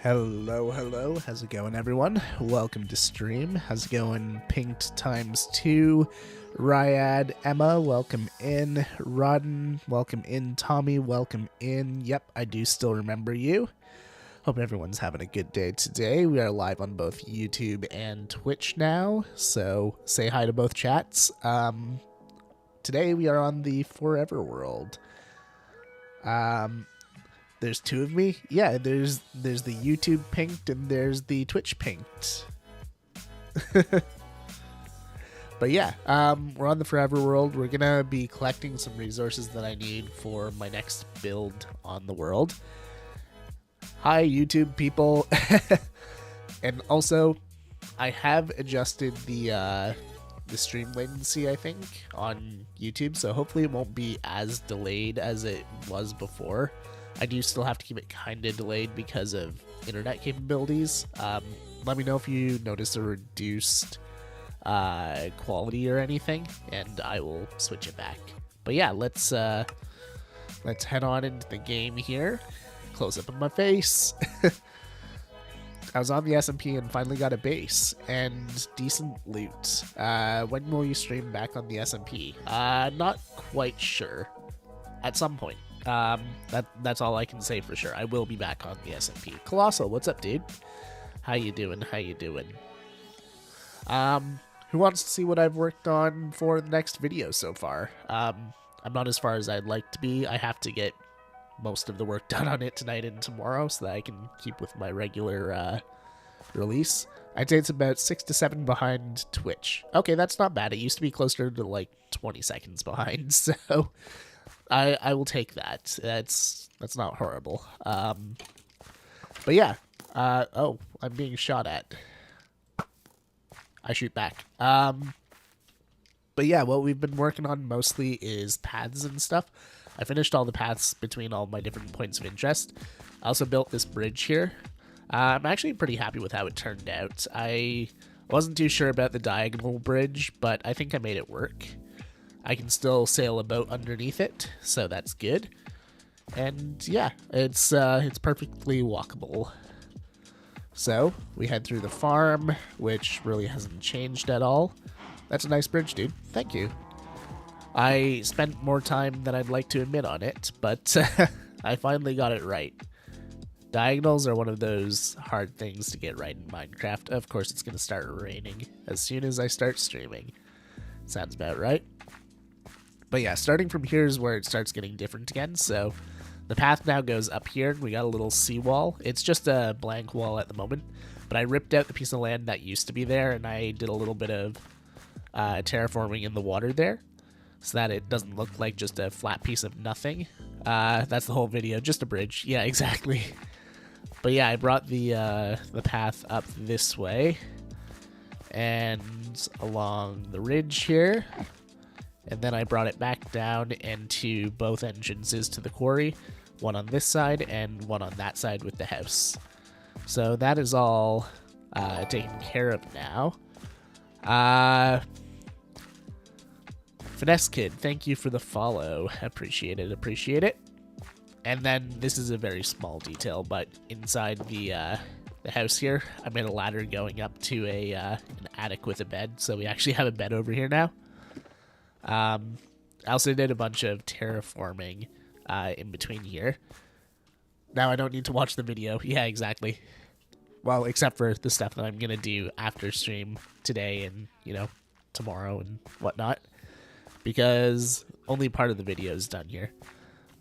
Hello, how's it going, everyone? Welcome to stream. How's it going, Pinked times 2? Ryad, Emma, welcome in. Rodden, welcome in. Tommy, welcome in. Yep, I do still remember you. Hope everyone's having a good day today. We are live on both YouTube and Twitch now, so say hi to both chats. Today we are on the Forever World. There's two of me. Yeah, there's the YouTube Pinked and there's the Twitch Pinked. But yeah, we're on the Forever World. We're gonna be collecting some resources that I need for my next build on the world. Hi, YouTube people. And also, I have adjusted the stream latency, I think, on YouTube, so hopefully it won't be as delayed as it was before. I do still have to keep it kind of delayed because of internet capabilities. Let me know if you notice a reduced quality or anything, and I will switch it back. But yeah, let's head on into the game here. Close up of my face. I was on the SMP and finally got a base and decent loot. When will you stream back on the SMP? Not quite sure. At some point. That's all I can say for sure. I will be back on the SMP. Colossal, what's up, dude? How you doing? Who wants to see what I've worked on for the next video so far? I'm not as far as I'd like to be. I have to get most of the work done on it tonight and tomorrow so that I can keep with my regular release. I'd say it's about 6 to 7 behind Twitch. Okay, that's not bad. It used to be closer to like 20 seconds behind, so I will take that. That's not horrible. But yeah. Oh, I'm being shot at. I shoot back. But yeah, what we've been working on mostly is paths and stuff. I finished all the paths between all my different points of interest. I also built this bridge here. I'm actually pretty happy with how it turned out. I wasn't too sure about the diagonal bridge, but I think I made it work. I can still sail a boat underneath it, so that's good. And yeah, it's perfectly walkable. So we head through the farm, which really hasn't changed at all. That's a nice bridge, dude. Thank you. I spent more time than I'd like to admit on it, but I finally got it right. Diagonals are one of those hard things to get right in Minecraft. Of course, it's going to start raining as soon as I start streaming. Sounds about right. But yeah, starting from here is where it starts getting different again. So the path now goes up here. We got a little seawall. It's just a blank wall at the moment, but I ripped out the piece of land that used to be there, and I did a little bit of terraforming in the water there so that it doesn't look like just a flat piece of nothing. That's the whole video, just a bridge. Yeah, exactly. But yeah, I brought the path up this way and along the ridge here. And then I brought it back down into both entrances to the quarry, one on this side and one on that side with the house. So that is all taken care of now. Finesse Kid, thank you for the follow. Appreciate it. And then this is a very small detail, but inside the house here, I made a ladder going up to an attic with a bed, so we actually have a bed over here now. I also did a bunch of terraforming in between here. Now I don't need to watch the video. Yeah, exactly. Well, except for the stuff that I'm going to do after stream today and, tomorrow and whatnot. Because only part of the video is done here.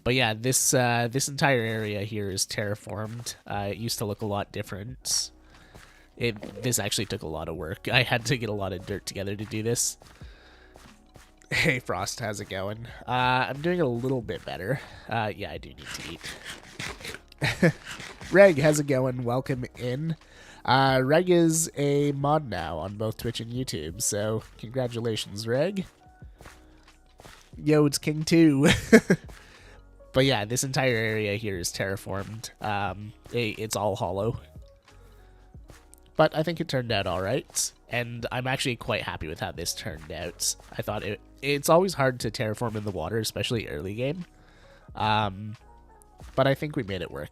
But yeah, this entire area here is terraformed. It used to look a lot different. This actually took a lot of work. I had to get a lot of dirt together to do this. Hey Frost, how's it going? I'm doing a little bit better. Yeah, I do need to eat. Reg, how's it going? Welcome in. Reg is a mod now on both Twitch and YouTube, so congratulations, Reg. Yo, it's King 2. But yeah, this entire area here is terraformed. It's all hollow. But I think it turned out alright, and I'm actually quite happy with how this turned out. I thought it's always hard to terraform in the water, especially early game. But I think we made it work.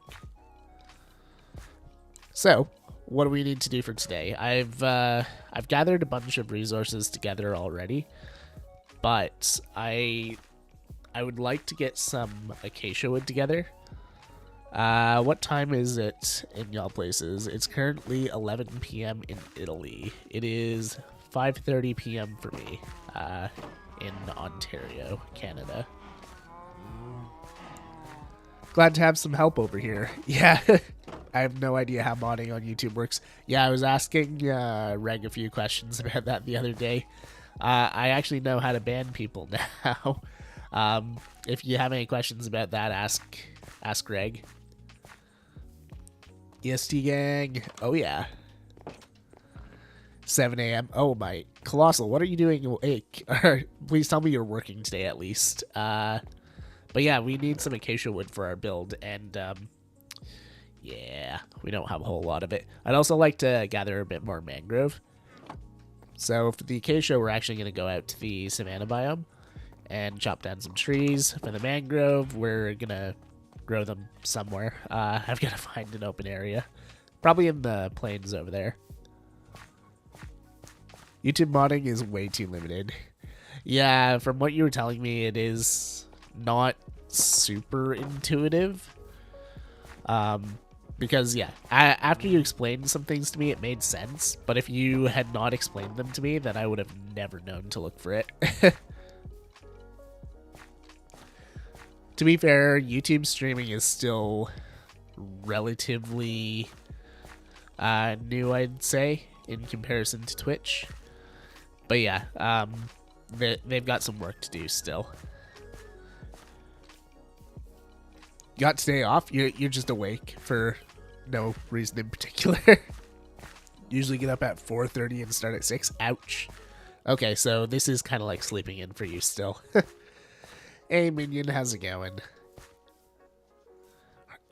So, what do we need to do for today? I've gathered a bunch of resources together already, but I would like to get some acacia wood together. What time is it in y'all places? It's currently 11 p.m. in Italy. It is 5:30 p.m. for me, in Ontario, Canada. Glad to have some help over here. Yeah, I have no idea how modding on YouTube works. Yeah, I was asking Reg a few questions about that the other day. I actually know how to ban people now. If you have any questions about that, ask Reg. EST gang. Oh yeah. 7 a.m. Oh my. Colossal, what are you doing awake? Please tell me you're working today at least. But yeah, we need some acacia wood for our build, and yeah, we don't have a whole lot of it. I'd also like to gather a bit more mangrove. So for the acacia, we're actually going to go out to the savanna biome and chop down some trees. For the mangrove, we're going to grow them somewhere. I've got to find an open area. Probably in the plains over there. YouTube modding is way too limited. Yeah, from what you were telling me, it is not super intuitive. Because, yeah, after you explained some things to me, it made sense. But if you had not explained them to me, then I would have never known to look for it. To be fair, YouTube streaming is still relatively new, I'd say, in comparison to Twitch. But yeah, they've got some work to do still. You got today off? You're just awake for no reason in particular. Usually get up at 4:30 and start at 6. Ouch. Okay, so this is kind of like sleeping in for you still. Hey minion, how's it going?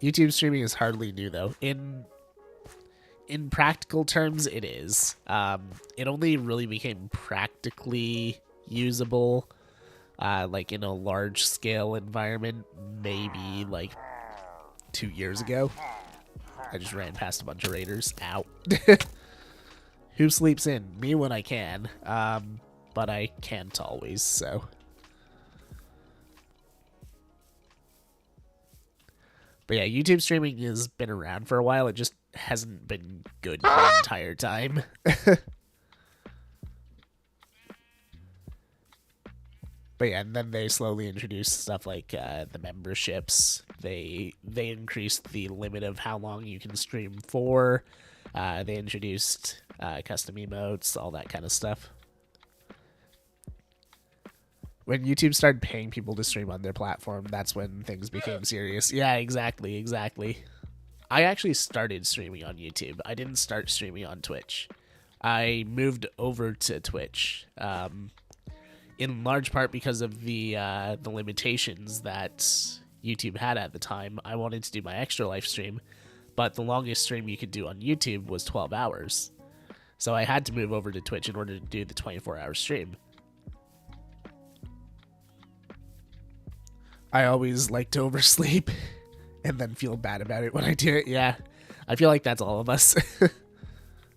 YouTube streaming is hardly new though. In practical terms, it is. It only really became practically usable, like in a large scale environment, maybe like 2 years ago. I just ran past a bunch of raiders. Ow. Who sleeps in? Me when I can. But I can't always, so. But yeah, YouTube streaming has been around for a while. It just hasn't been good the entire time. But yeah, and then they slowly introduced stuff like the memberships. They increased the limit of how long you can stream for. They introduced custom emotes, all that kind of stuff. When YouTube started paying people to stream on their platform, that's when things became serious. Yeah, exactly. I actually started streaming on YouTube. I didn't start streaming on Twitch. I moved over to Twitch, in large part because of the limitations that YouTube had at the time. I wanted to do my extra life stream, but the longest stream you could do on YouTube was 12 hours. So I had to move over to Twitch in order to do the 24-hour stream. I always like to oversleep and then feel bad about it when I do it. Yeah, I feel like that's all of us.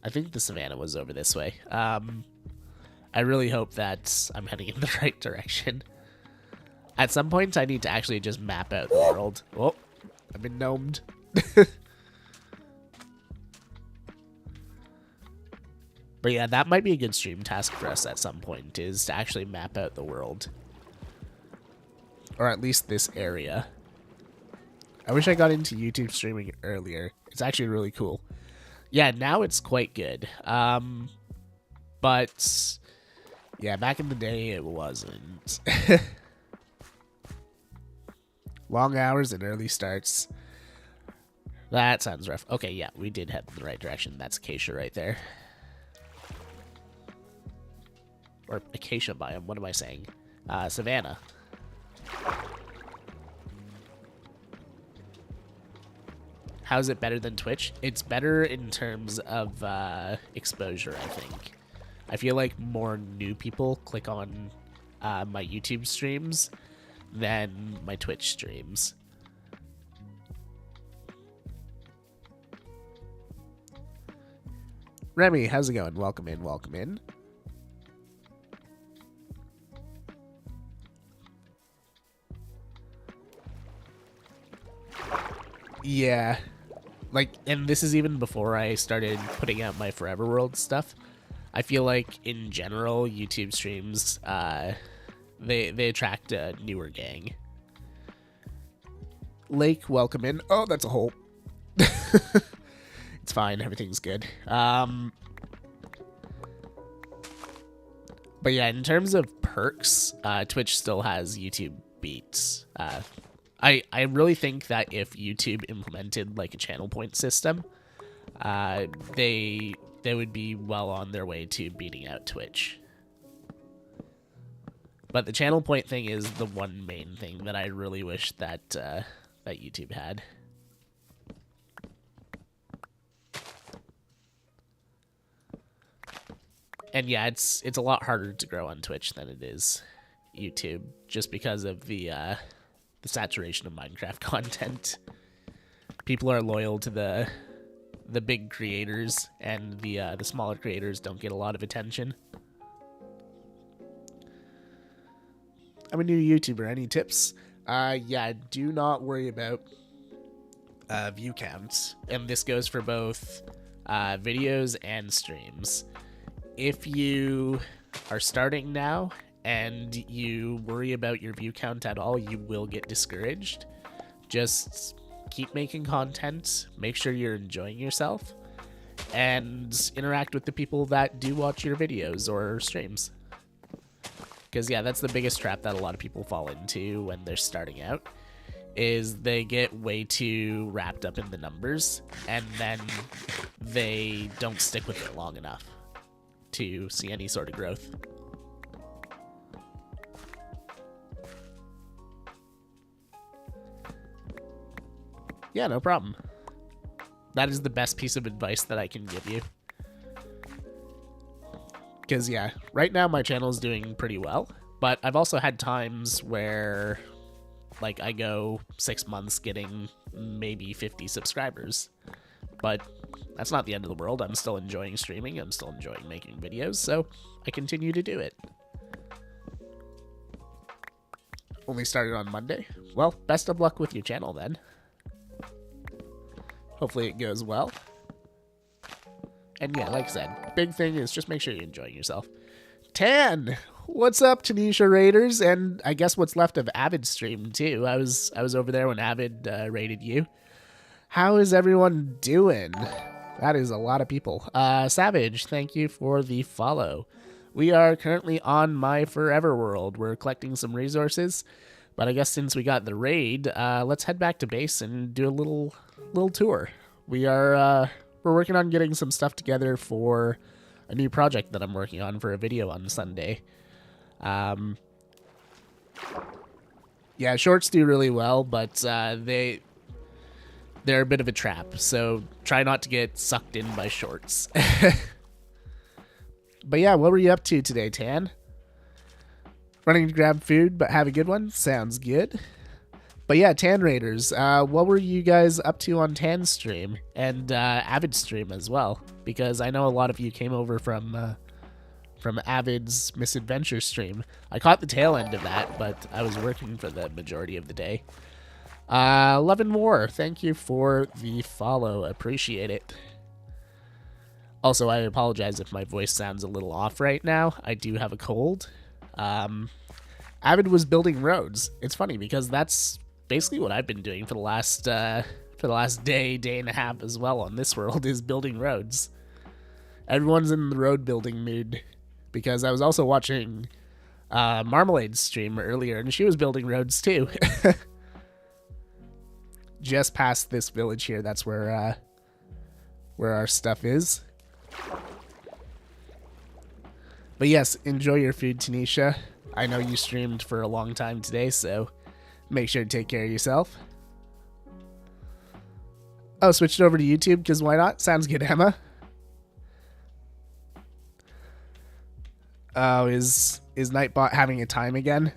I think the savannah was over this way. I really hope that I'm heading in the right direction. At some point, I need to actually just map out the world. Oh, I've been gnomed. But yeah, that might be a good stream task for us at some point, is to actually map out the world. Or at least this area. I wish I got into YouTube streaming earlier. It's actually really cool. Yeah, now it's quite good. But yeah, back in the day it wasn't. Long hours and early starts. That sounds rough. Okay, yeah, we did head in the right direction. That's acacia right there. Or acacia biome, what am I saying? Savannah. How's it better than Twitch? It's better in terms of exposure, I think. I feel like more new people click on my YouTube streams than my Twitch streams. Remy, how's it going? Welcome in, welcome in. Yeah. Like, and this is even before I started putting out my Forever World stuff. I feel like, in general, YouTube streams, they attract a newer gang. Lake, welcome in. Oh, that's a hole. It's fine. Everything's good. But yeah, in terms of perks, Twitch still has YouTube Beats. I really think that if YouTube implemented like a channel point system, they would be well on their way to beating out Twitch. But the channel point thing is the one main thing that I really wish that that YouTube had. And yeah, it's a lot harder to grow on Twitch than it is YouTube, just because of the saturation of Minecraft content. People are loyal to the big creators, and the smaller creators don't get a lot of attention. I'm a new YouTuber. Any tips? Yeah, do not worry about view counts, and this goes for both videos and streams. If you are starting now and you worry about your view count at all, you will get discouraged. Just keep making content, make sure you're enjoying yourself, and interact with the people that do watch your videos or streams. Because yeah, that's the biggest trap that a lot of people fall into when they're starting out, is they get way too wrapped up in the numbers, and then they don't stick with it long enough to see any sort of growth. Yeah, no problem. That is the best piece of advice that I can give you. Because, yeah, right now my channel is doing pretty well, but I've also had times where, like, I go 6 months getting maybe 50 subscribers. But that's not the end of the world. I'm still enjoying streaming. I'm still enjoying making videos, so I continue to do it. Only started on Monday? Well, best of luck with your channel then. Hopefully it goes well. And yeah, like I said, big thing is just make sure you're enjoying yourself. Tan! What's up, Tanisha Raiders? And I guess what's left of Avid stream too. I was over there when Avid raided you. How is everyone doing? That is a lot of people. Savage, thank you for the follow. We are currently on my Forever World. We're collecting some resources, but I guess since we got the raid, let's head back to base and do a little tour. We're working on getting some stuff together for a new project that I'm working on for a video on Sunday. Yeah, shorts do really well, but they're a bit of a trap, so try not to get sucked in by shorts. But yeah, what were you up to today, Tan? Running to grab food, but have a good one? Sounds good. But yeah, Tan Raiders, what were you guys up to on Tan stream and Avid stream as well? Because I know a lot of you came over from Avid's Misadventure stream. I caught the tail end of that, but I was working for the majority of the day. Love and War, thank you for the follow. Appreciate it. Also, I apologize if my voice sounds a little off right now. I do have a cold. Avid was building roads. It's funny because that's basically what I've been doing for the last day and a half as well on this world, is building roads. Everyone's in the road building mood because I was also watching Marmalade's stream earlier, and she was building roads too. Just past this village here, that's where our stuff is. But yes, enjoy your food, Tanisha. I know you streamed for a long time today, so make sure to take care of yourself. Oh, switched over to YouTube, because why not? Sounds good, Emma. Oh, is Nightbot having a time again?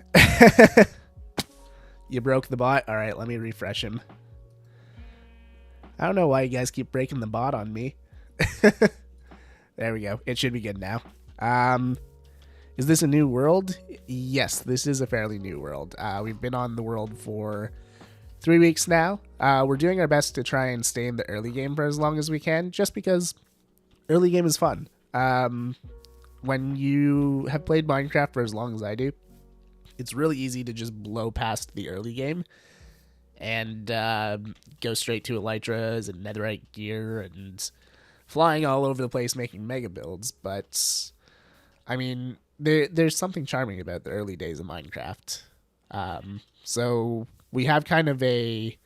You broke the bot? Alright, let me refresh him. I don't know why you guys keep breaking the bot on me. There we go. It should be good now. Is this a new world? Yes, this is a fairly new world. We've been on the world for 3 weeks now. We're doing our best to try and stay in the early game for as long as we can, just because early game is fun. When you have played Minecraft for as long as I do, it's really easy to just blow past the early game and go straight to elytras and netherite gear and flying all over the place making mega builds. But I mean, there's something charming about the early days of Minecraft. So we have kind of a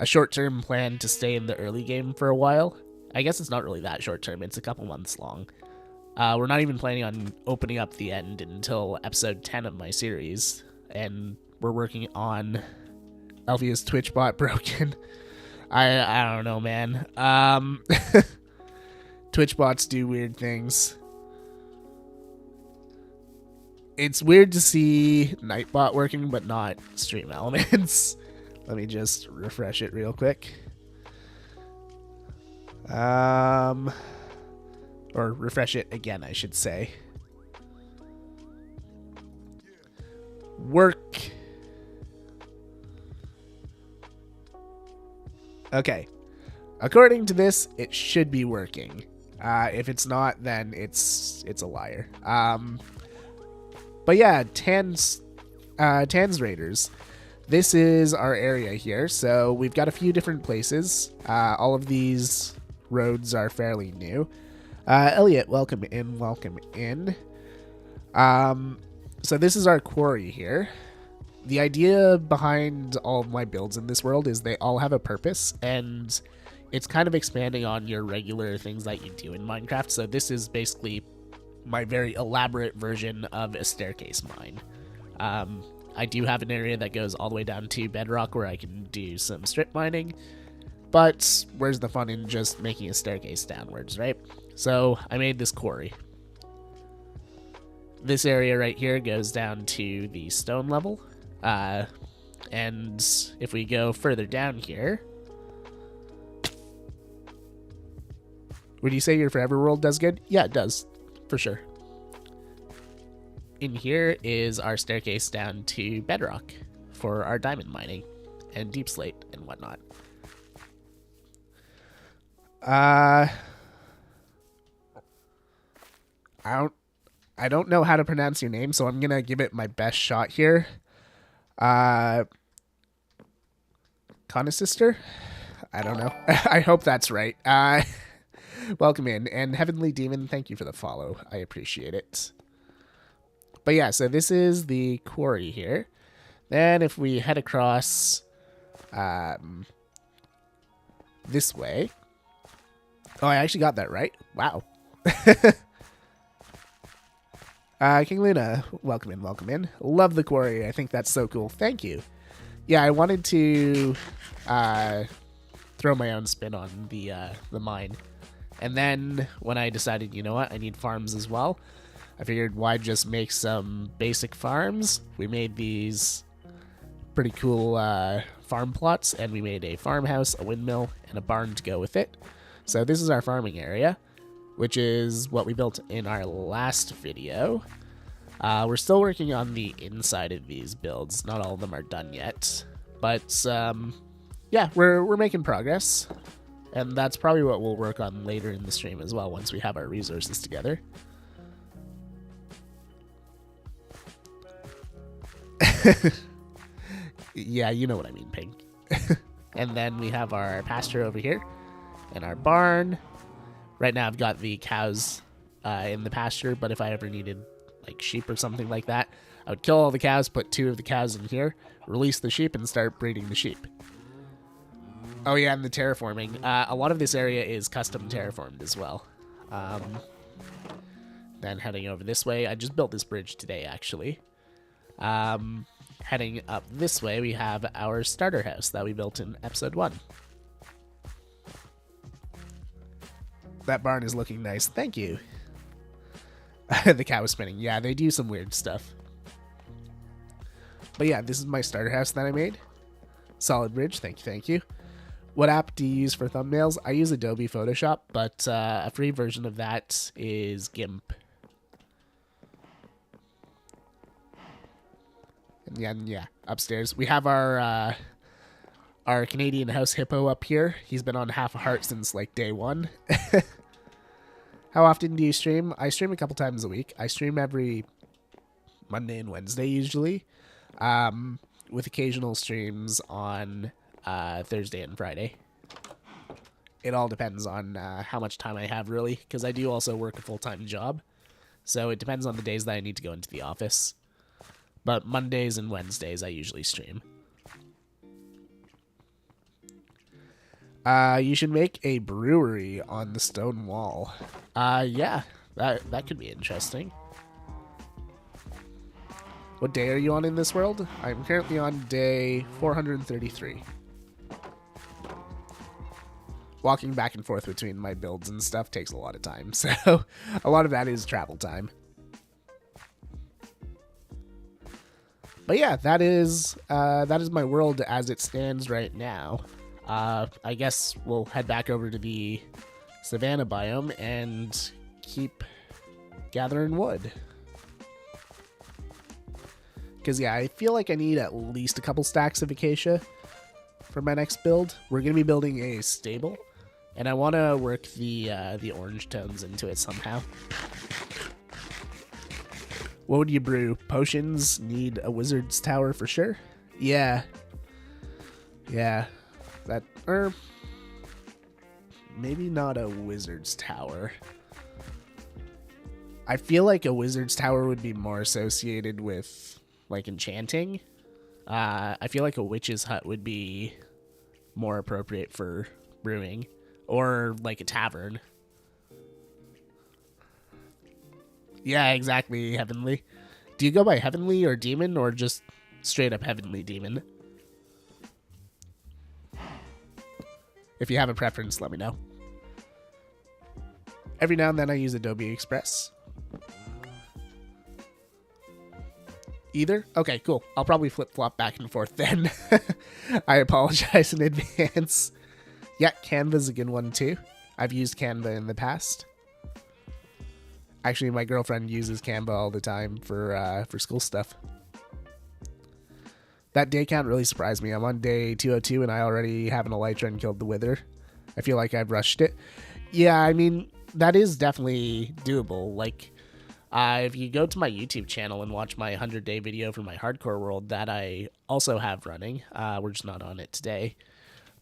short-term plan to stay in the early game for a while. I guess it's not really that short-term. It's a couple months long. We're not even planning on opening up the end until episode 10 of my series. And we're working on Elvia's Twitch bot broken. I don't know, man. Twitch bots do weird things. It's weird to see Nightbot working, but not Stream Elements. Let me just refresh it real quick. Or refresh it again, I should say. Work. Okay. According to this, it should be working. If it's not, then it's a liar. But yeah, Tan's Raiders. This is our area here. So we've got a few different places. All of these roads are fairly new. Elliot, welcome in, welcome in. So this is our quarry here. The idea behind all of my builds in this world is they all have a purpose, and it's kind of expanding on your regular things that you do in Minecraft. So this is basically my very elaborate version of a staircase mine. I do have an area that goes all the way down to bedrock where I can do some strip mining, but where's the fun in just making a staircase downwards, right? So I made this quarry. This area right here goes down to the stone level, and if we go further down here, would you say your Forever World does good? Yeah, it does, for sure. In here is our staircase down to bedrock for our diamond mining and deep slate and whatnot. I don't know how to pronounce your name, so I'm gonna give it my best shot here. Conasister? I don't know. I hope that's right. Welcome in, and Heavenly Demon, thank you for the follow. I appreciate it. But yeah, so this is the quarry here. Then if we head across this way. Oh, I actually got that right. Wow. King Luna, welcome in, welcome in. Love the quarry. I think that's so cool. Thank you. Yeah, I wanted to throw my own spin on the mine. And then when I decided, you know what, I need farms as well, I figured why just make some basic farms. We made these pretty cool farm plots, and we made a farmhouse, a windmill, and a barn to go with it. So this is our farming area, which is what we built in our last video. We're still working on the inside of these builds. Not all of them are done yet, but yeah, we're making progress. And that's probably what we'll work on later in the stream as well, once we have our resources together. Yeah, you know what I mean, Pink. And then we have our pasture over here and our barn. Right now I've got the cows in the pasture, but if I ever needed like sheep or something like that, I would kill all the cows, put 2 of the cows in here, release the sheep, and start breeding the sheep. Oh yeah, and the terraforming. A lot of this area is custom terraformed as well. Then heading over this way, I just built this bridge today, actually. Heading up this way, we have our starter house that we built in episode 1. That barn is looking nice. Thank you. The cow is spinning. Yeah, they do some weird stuff. But yeah, this is my starter house that I made. Solid bridge. Thank you, thank you. What app do you use for thumbnails? I use Adobe Photoshop, but a free version of that is GIMP. And yeah, upstairs we have our Canadian house hippo up here. He's been on half a heart since like day one. How often do you stream? I stream a couple times a week. I stream every Monday and Wednesday usually, with occasional streams on Thursday and Friday. It all depends on how much time I have, really, because I do also work a full-time job. So it depends on the days that I need to go into the office. But Mondays and Wednesdays I usually stream. You should make a brewery on the stone wall. Yeah, that could be interesting. What day are you on in this world? I'm currently on day 433. Walking back and forth between my builds and stuff takes a lot of time, so a lot of that is travel time. But yeah, that is my world as it stands right now. I guess we'll head back over to the savanna biome and keep gathering wood. Because yeah, I feel like I need at least a couple stacks of acacia for my next build. We're going to be building a stable, and I want to work the orange tones into it somehow. What would you brew? Potions need a wizard's tower for sure. Yeah. That, or maybe not a wizard's tower. I feel like a wizard's tower would be more associated with like enchanting. I feel like a witch's hut would be more appropriate for brewing, or like a tavern. Yeah, exactly, Heavenly. Do you go by Heavenly or Demon, or just straight up Heavenly Demon? If you have a preference, let me know. Every now and then I use Adobe Express. Either? Okay, cool. I'll probably flip-flop back and forth then. I apologize in advance. Yeah, Canva's a good one too. I've used Canva in the past. Actually, my girlfriend uses Canva all the time for school stuff. That day count really surprised me. I'm on day 202 and I already have an elytra and killed the wither. I feel like I've rushed it. Yeah, I mean, that is definitely doable. Like, if you go to my YouTube channel and watch my 100-day video for my hardcore world that I also have running, we're just not on it today.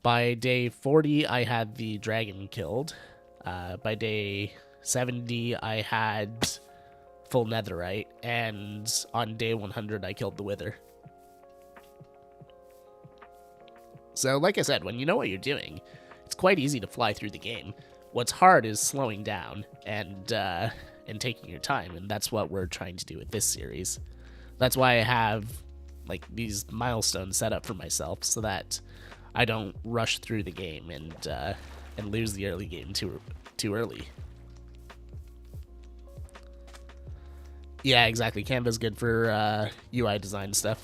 By day 40, I had the dragon killed. By day 70, I had full netherite. And on day 100, I killed the wither. So, like I said, when you know what you're doing, it's quite easy to fly through the game. What's hard is slowing down and taking your time, and that's what we're trying to do with this series. That's why I have like these milestones set up for myself, so that I don't rush through the game and lose the early game too early. Yeah, exactly. Canva's good for UI design stuff.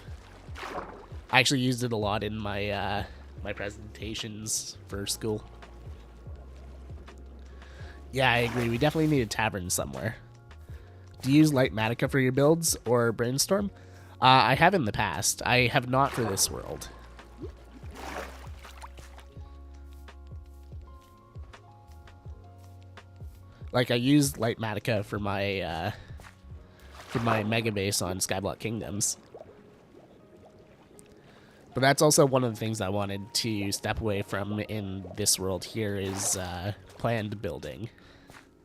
I actually used it a lot in my my presentations for school. Yeah, I agree. We definitely need a tavern somewhere. Do you use Light Matica for your builds or Brainstorm? I have in the past. I have not for this world. Like, I used Light Matica for my mega base on Skyblock Kingdoms. But that's also one of the things I wanted to step away from in this world here is planned building.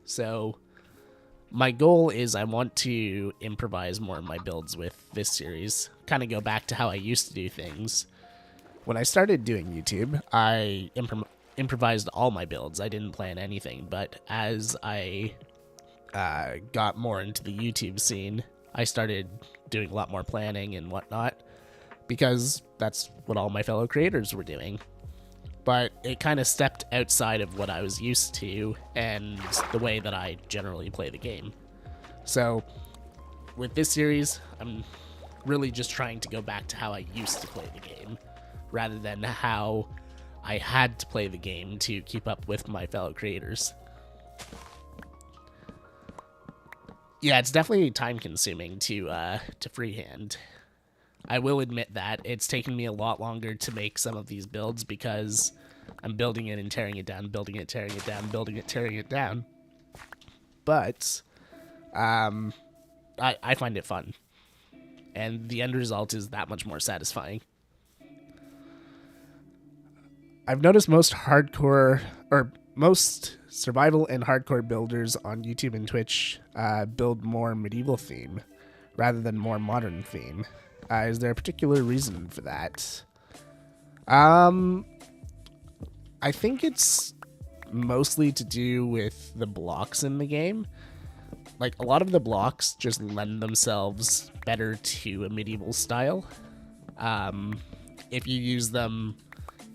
So my goal is I want to improvise more in my builds with this series. Kind of go back to how I used to do things. When I started doing YouTube, I improvised all my builds. I didn't plan anything. But as I got more into the YouTube scene, I started doing a lot more planning and whatnot, because that's what all my fellow creators were doing. But it kind of stepped outside of what I was used to and the way that I generally play the game. So with this series, I'm really just trying to go back to how I used to play the game, rather than how I had to play the game to keep up with my fellow creators. Yeah, it's definitely time consuming to freehand. I will admit that it's taken me a lot longer to make some of these builds because I'm building it and tearing it down, building it, tearing it down, building it, tearing it down. But I find it fun, and the end result is that much more satisfying. I've noticed most survival and hardcore builders on YouTube and Twitch build more medieval theme rather than more modern theme. Is there a particular reason for that? I think it's mostly to do with the blocks in the game. Like, a lot of the blocks just lend themselves better to a medieval style. If you use them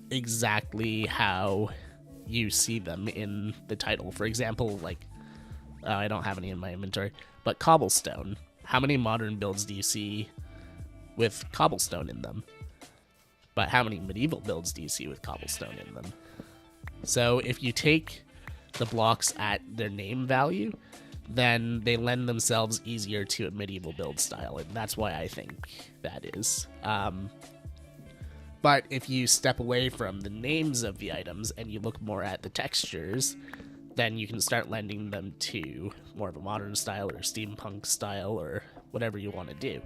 exactly how you see them in the title. For example, like, I don't have any in my inventory, but cobblestone. How many modern builds do you see with cobblestone in them? But how many medieval builds do you see with cobblestone in them? So if you take the blocks at their name value, then they lend themselves easier to a medieval build style, and that's why I think that is. But if you step away from the names of the items and you look more at the textures, then you can start lending them to more of a modern style or steampunk style or whatever you want to do.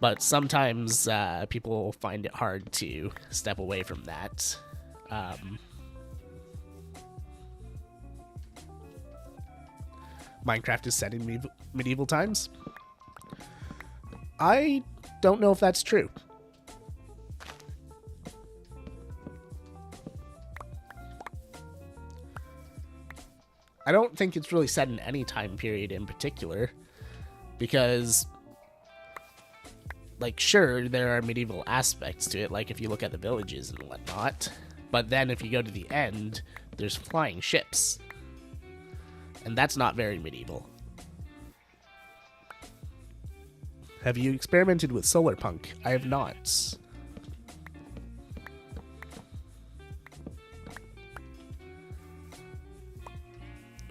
But sometimes people find it hard to step away from that. Minecraft is set in medieval times. I don't know if that's true. I don't think it's really set in any time period in particular, because, like, sure, there are medieval aspects to it, like if you look at the villages and whatnot, but then if you go to the end, there's flying ships, and that's not very medieval. Have you experimented with solarpunk? I have not.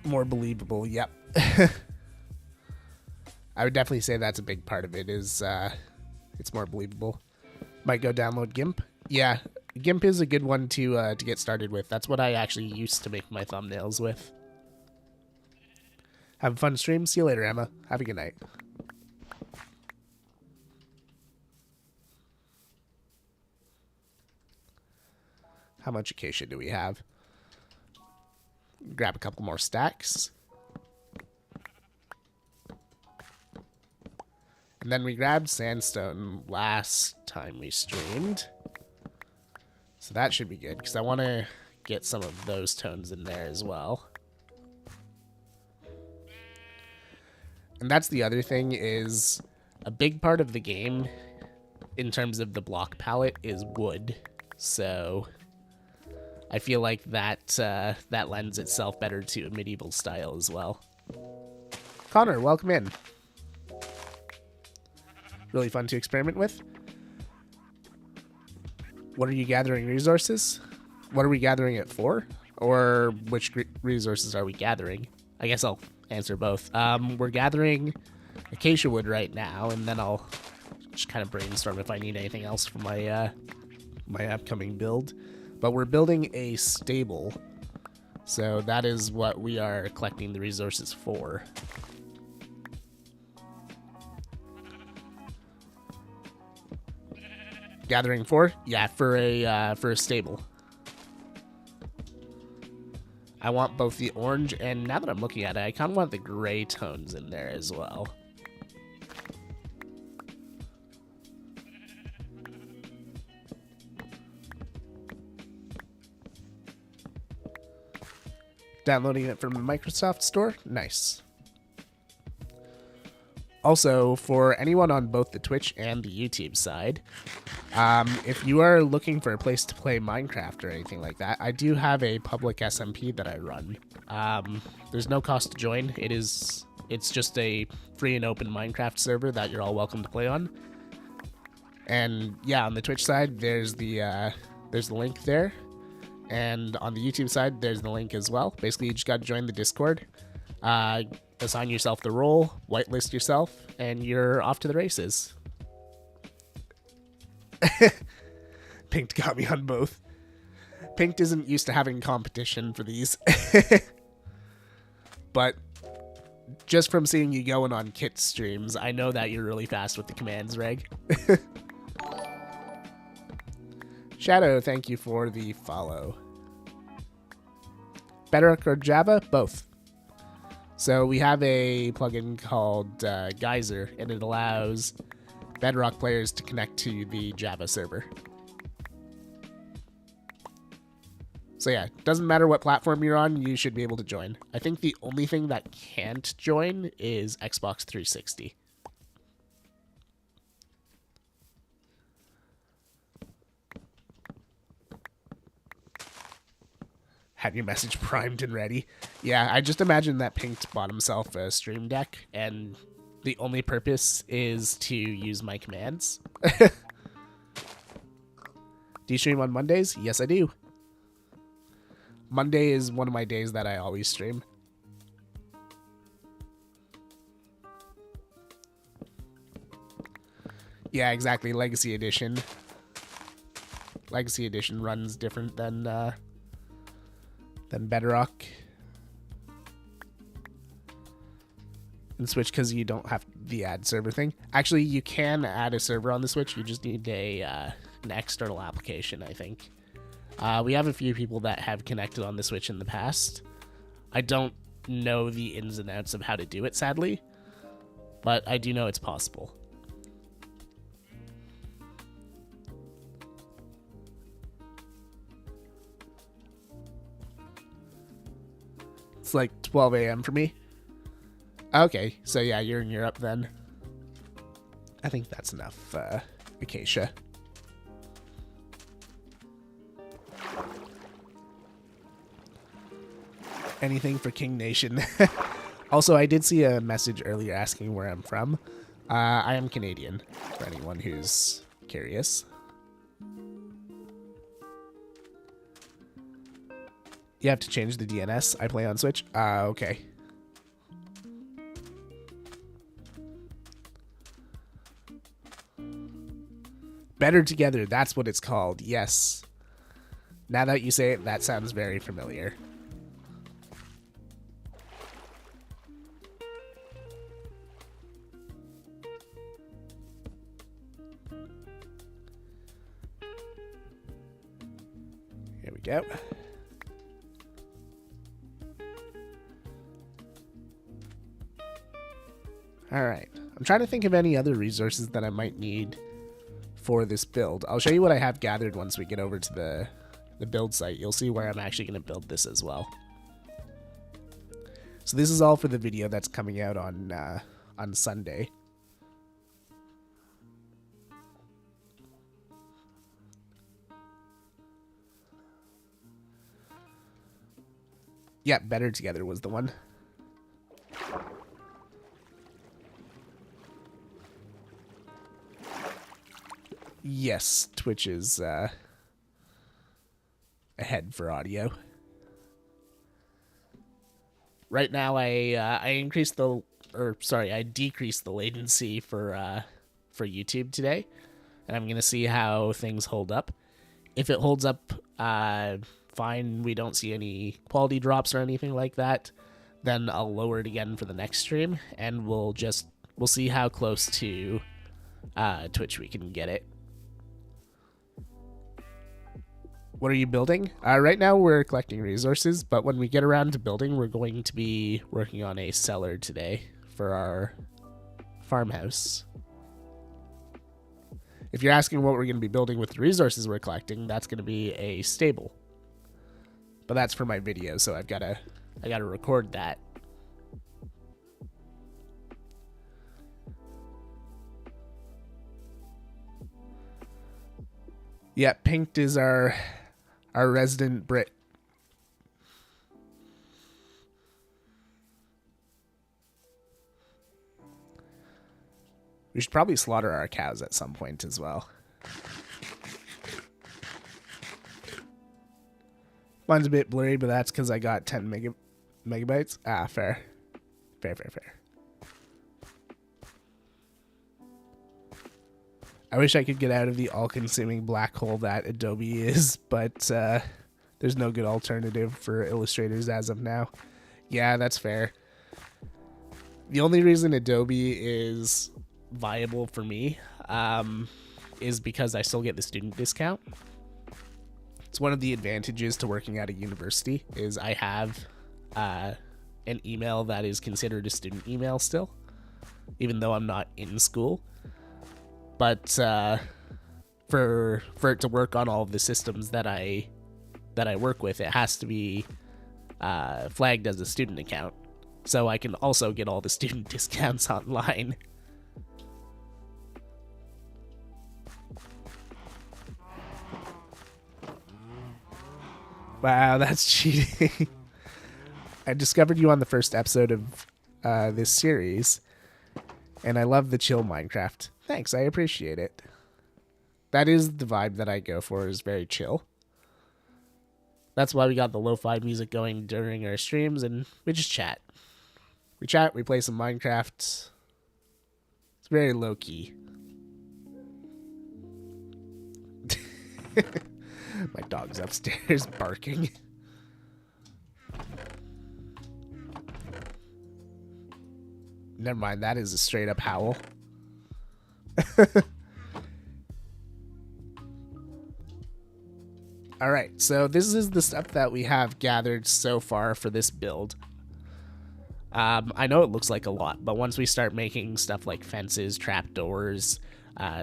More believable, yep. I would definitely say that's a big part of it, is it's more believable. Might go download GIMP. Yeah, GIMP is a good one to get started with. That's what I actually used to make my thumbnails with. Have a fun stream. See you later, Emma. Have a good night. How much acacia do we have? Grab a couple more stacks. And then we grabbed sandstone last time we streamed. So that should be good, because I want to get some of those tones in there as well. And that's the other thing, is a big part of the game in terms of the block palette is wood. So I feel like that that lends itself better to a medieval style as well. Connor, welcome in. Really fun to experiment with. What are you gathering resources? What are we gathering it for? Or which resources are we gathering? I guess I'll answer both. We're gathering acacia wood right now, and then I'll just kind of brainstorm if I need anything else for my my upcoming build. But we're building a stable, so that is what we are collecting the resources for. Gathering for? Yeah, for a stable. I want both the orange and, now that I'm looking at it, I kind of want the gray tones in there as well. Downloading it from the Microsoft Store? Nice. Also, for anyone on both the Twitch and the YouTube side, if you are looking for a place to play Minecraft or anything like that, I do have a public SMP that I run. There's no cost to join. It's just a free and open Minecraft server that you're all welcome to play on. And yeah, on the Twitch side, there's the link there. And on the YouTube side, there's the link as well. Basically, you just got to join the Discord, assign yourself the role, whitelist yourself, and you're off to the races. Pinked got me on both. Pinked isn't used to having competition for these. But just from seeing you going on Kit streams, I know that you're really fast with the commands, Reg. Shadow, thank you for the follow. Bedrock or Java? Both. So we have a plugin called Geyser, and it allows Bedrock players to connect to the Java server. So yeah, doesn't matter what platform you're on, you should be able to join. I think the only thing that can't join is Xbox 360. Have your message primed and ready. Yeah, I just imagine that Pinked bought himself a stream deck, and the only purpose is to use my commands. Do you stream on Mondays? Yes, I do. Monday is one of my days that I always stream. Yeah, exactly. Legacy Edition. Legacy Edition runs different than Bedrock and Switch because you don't have the add server thing. Actually, you can add a server on the Switch. You just need an external application, I think. We have a few people that have connected on the Switch in the past. I don't know the ins and outs of how to do it, sadly, but I do know it's possible. It's like 12 a.m. for me. Okay, so yeah, you're in Europe then. I think that's enough, Acacia. Anything for King Nation. Also, I did see a message earlier asking where I'm from. I am Canadian, for anyone who's curious. You have to change the DNS. I play on Switch. Okay. Better Together, that's what it's called. Yes. Now that you say it, that sounds very familiar. Here we go. Alright, I'm trying to think of any other resources that I might need for this build. I'll show you what I have gathered once we get over to the build site. You'll see where I'm actually going to build this as well. So this is all for the video that's coming out on Sunday. Yeah, Better Together was the one. Yes, Twitch is ahead for audio. Right now, I decreased the latency for YouTube today, and I'm gonna see how things hold up. If it holds up fine, we don't see any quality drops or anything like that, then I'll lower it again for the next stream, and we'll see how close to Twitch we can get it. What are you building? Right now we're collecting resources, but when we get around to building, we're going to be working on a cellar today for our farmhouse. If you're asking what we're going to be building with the resources we're collecting, that's going to be a stable. But that's for my video, so I gotta record that. Yeah, Pinked is our resident Brit. We should probably slaughter our cows at some point as well. Mine's a bit blurry, but that's because I got 10 megabytes. Ah, fair. Fair. I wish I could get out of the all-consuming black hole that Adobe is, but there's no good alternative for illustrators as of now. Yeah, that's fair. The only reason Adobe is viable for me is because I still get the student discount. It's one of the advantages to working at a university is I have an email that is considered a student email still, even though I'm not in school. But for it to work on all of the systems that I work with, it has to be flagged as a student account. So I can also get all the student discounts online. Wow, that's cheating. I discovered you on the first episode of this series, and I love the chill Minecraft. Thanks, I appreciate it. That is the vibe that I go for, is very chill. That's why we got the lo-fi music going during our streams, and we just chat. We chat, we play some Minecraft. It's very low-key. My dog's upstairs barking. Never mind, that is a straight-up howl. Alright, so this is the stuff that we have gathered so far for this build. I know it looks like a lot, but once we start making stuff like fences, trapdoors,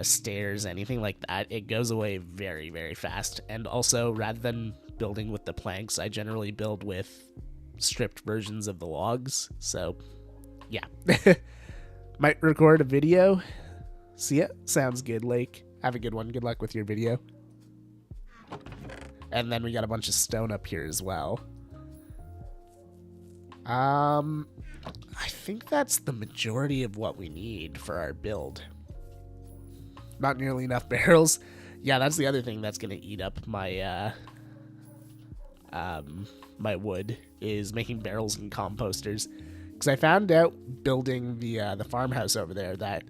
stairs, anything like that, it goes away very, very fast. And also, rather than building with the planks, I generally build with stripped versions of the logs. So, yeah. Might record a video. See ya. Sounds good, Lake. Have a good one. Good luck with your video. And then we got a bunch of stone up here as well. I think that's the majority of what we need for our build. Not nearly enough barrels. Yeah, that's the other thing that's gonna eat up my my wood, is making barrels and composters. Because I found out building the farmhouse over there that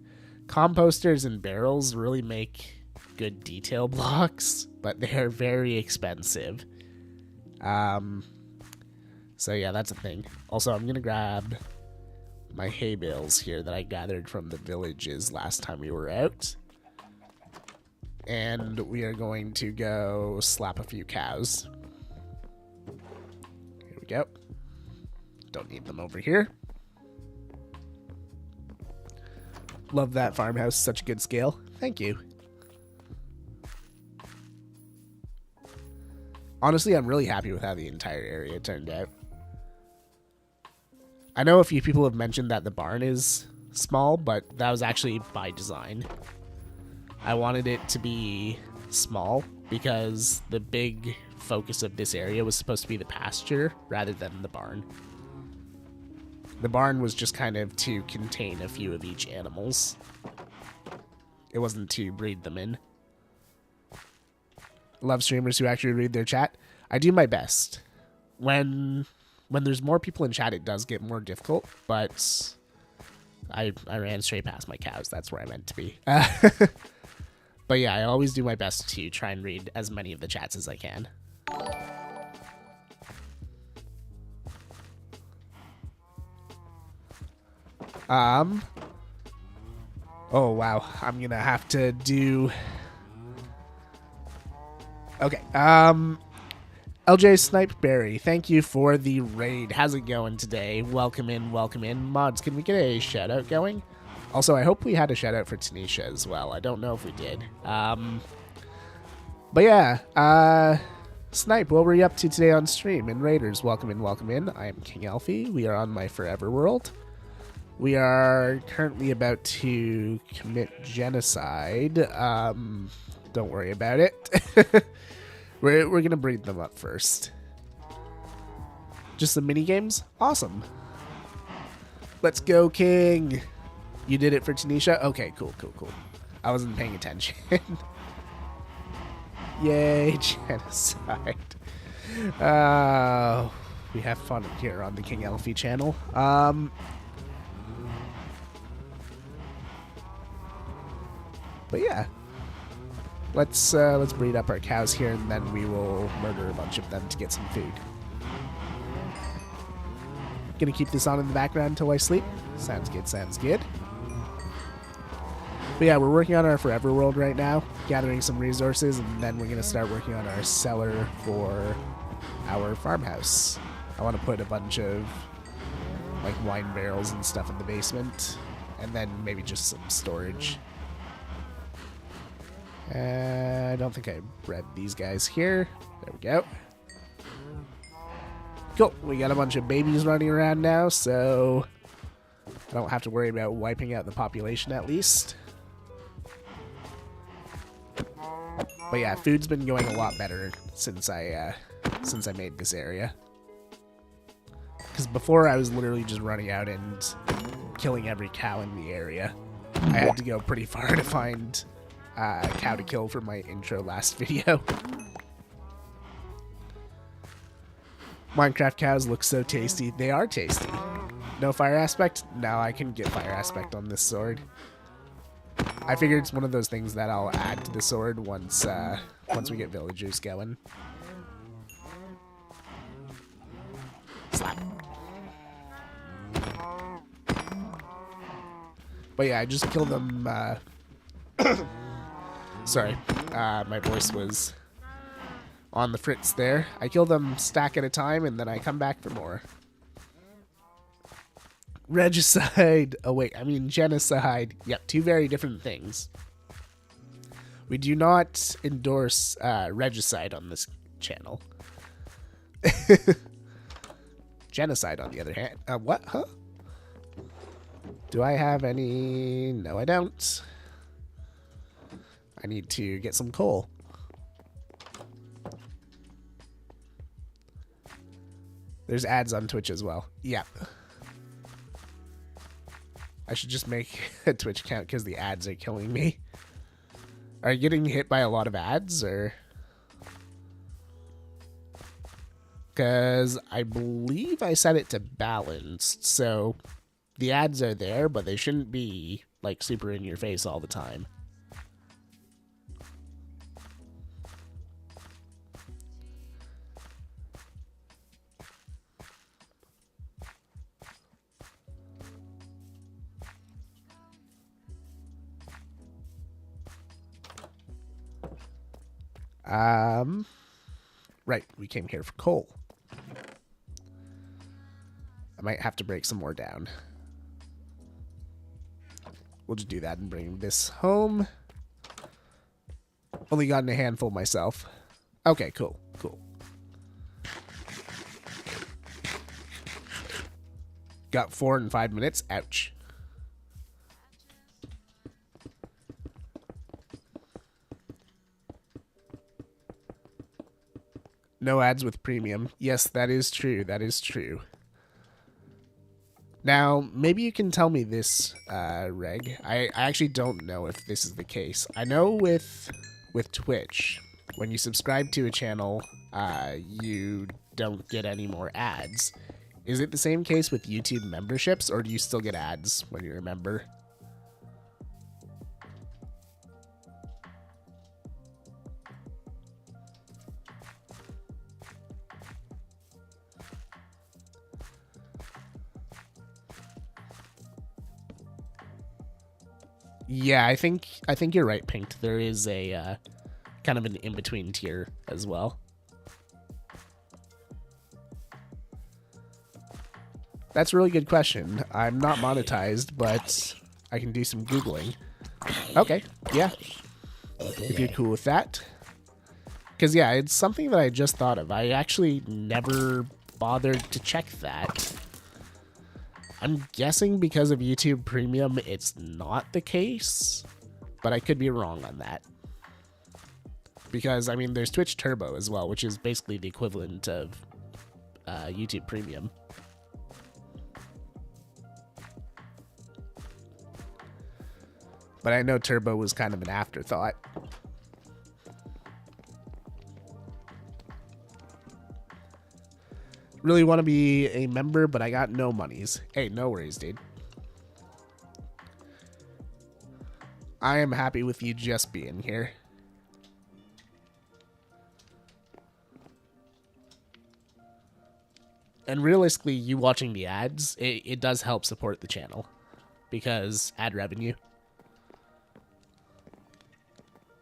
composters and barrels really make good detail blocks, but they are very expensive. So yeah, that's a thing. Also, I'm gonna grab my hay bales here that I gathered from the villages last time we were out. And we are going to go slap a few cows. Here we go. Don't need them over here. Love that farmhouse, such a good scale. Thank you. Honestly, I'm really happy with how the entire area turned out. I know a few people have mentioned that the barn is small, but that was actually by design. I wanted it to be small because the big focus of this area was supposed to be the pasture rather than the barn. The barn was just kind of to contain a few of each animals. It wasn't to breed them in. Love streamers who actually read their chat. I do my best. When there's more people in chat, it does get more difficult, but I ran straight past my cows. That's where I meant to be. But yeah, I always do my best to try and read as many of the chats as I can. Oh wow, I'm gonna have to do... Okay, LJ Snipeberry, thank you for the raid. How's it going today? Welcome in, welcome in. Mods, can we get a shout out going? Also, I hope we had a shout out for Tanisha as well. I don't know if we did. But yeah, Snipe, what were you up to today on stream? And Raiders, welcome in, welcome in. I am King Alfie. We are on my Forever World. We are currently about to commit genocide. Don't worry about it. We're going to breed them up first. Just some mini games? Awesome. Let's go, King. You did it for Tanisha? Okay, cool. I wasn't paying attention. Yay, genocide. We have fun here on the King Elfie channel. But yeah, let's breed up our cows here, and then we will murder a bunch of them to get some food. Gonna keep this on in the background until I sleep. Sounds good, sounds good. But yeah, we're working on our Forever World right now, gathering some resources, and then we're gonna start working on our cellar for our farmhouse. I want to put a bunch of like wine barrels and stuff in the basement, and then maybe just some storage. I don't think I bred these guys here. There we go. Cool. We got a bunch of babies running around now, so I don't have to worry about wiping out the population at least. But yeah, food's been going a lot better since I made this area. Because before I was literally just running out and killing every cow in the area. I had to go pretty far to find a cow to kill for my intro last video. Minecraft cows look so tasty. They are tasty. No fire aspect? No, I can get fire aspect on this sword. I figure it's one of those things that I'll add to the sword once we get villagers going. Slap. But yeah, I just killed them. Sorry, my voice was on the fritz there. I kill them stack at a time, and then I come back for more. Regicide. Oh wait, I mean genocide. Yep, two very different things. We do not endorse regicide on this channel. Genocide, on the other hand. What? Huh? Do I have any? No, I don't. I need to get some coal. There's ads on Twitch as well. Yep. I should just make a Twitch account because the ads are killing me. Are you getting hit by a lot of ads, or? Because I believe I set it to balanced, so the ads are there, but they shouldn't be like super in your face all the time. Right, we came here for coal. I might have to break some more down. We'll just do that and bring this home. Only gotten a handful myself. Okay, cool, cool. Got 4 and 5 minutes. Ouch. No ads with premium. Yes, that is true. That is true. Now, maybe you can tell me this, Reg. I actually don't know if this is the case. I know with Twitch, when you subscribe to a channel, you don't get any more ads. Is it the same case with YouTube memberships, or do you still get ads when you're a member? Yeah, I think you're right, Pink. There is a kind of an in-between tier as well. That's a really good question. I'm not monetized, but I can do some Googling. Okay, yeah. If you're cool with that. Because, yeah, it's something that I just thought of. I actually never bothered to check that. I'm guessing because of YouTube Premium, it's not the case, but I could be wrong on that. Because, I mean, there's Twitch Turbo as well, which is basically the equivalent of YouTube Premium. But I know Turbo was kind of an afterthought. Really want to be a member, but I got no monies. Hey, no worries, dude. I am happy with you just being here. And realistically, you watching the ads, it does help support the channel. Because ad revenue.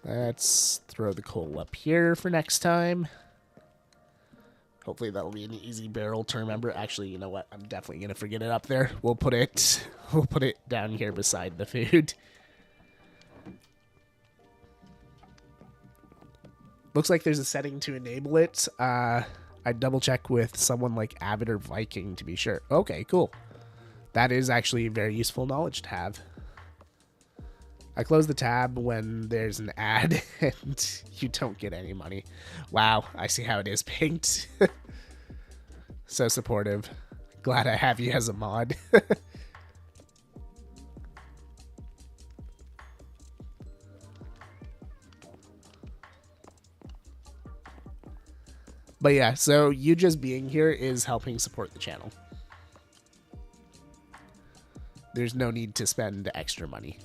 Let's throw the coal up here for next time. Hopefully that'll be an easy barrel to remember. Actually, you know what? I'm definitely going to forget it up there. We'll put it down here beside the food. Looks like there's a setting to enable it. I'd double check with someone like Avid or Viking to be sure. Okay, cool. That is actually very useful knowledge to have. I close the tab when there's an ad and you don't get any money. Wow, I see how it is, Pinked. So supportive. Glad I have you as a mod. But yeah, so you just being here is helping support the channel. There's no need to spend extra money.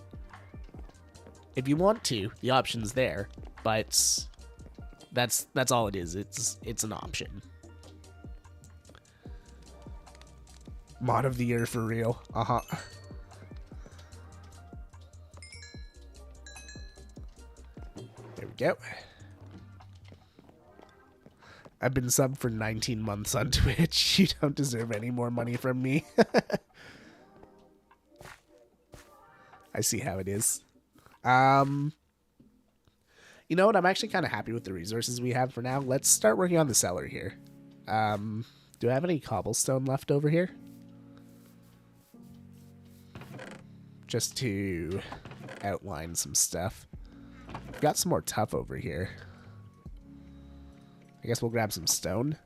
If you want to, the option's there, but that's all it is. It's an option. Mod of the year for real. Uh-huh. There we go. I've been subbed for 19 months on Twitch. You don't deserve any more money from me. I see how it is. You know what? I'm actually kind of happy with the resources we have for now. Let's start working on the cellar here. Do I have any cobblestone left over here? Just to outline some stuff. I've got some more tuff over here. I guess we'll grab some stone.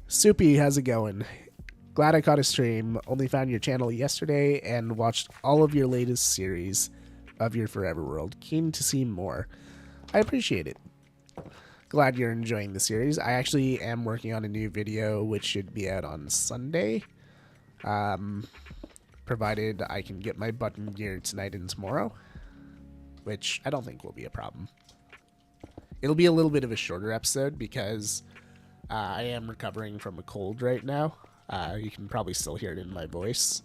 Soupy, how's it going? Glad I caught a stream. Only found your channel yesterday and watched all of your latest series of your Forever World. Keen to see more. I appreciate it. Glad you're enjoying the series. I actually am working on a new video which should be out on Sunday. Provided I can get my button gear tonight and tomorrow. Which I don't think will be a problem. It'll be a little bit of a shorter episode because I am recovering from a cold right now. You can probably still hear it in my voice.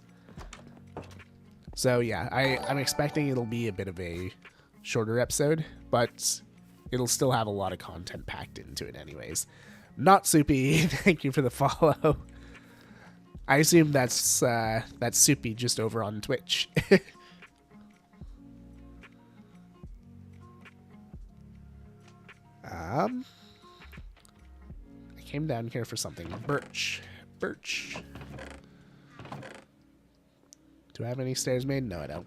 So yeah, I'm expecting it'll be a bit of a shorter episode, but it'll still have a lot of content packed into it anyways. Not Soupy, thank you for the follow. I assume that's Soupy just over on Twitch. I came down here for something. Birch. Do I have any stairs made? No, I don't.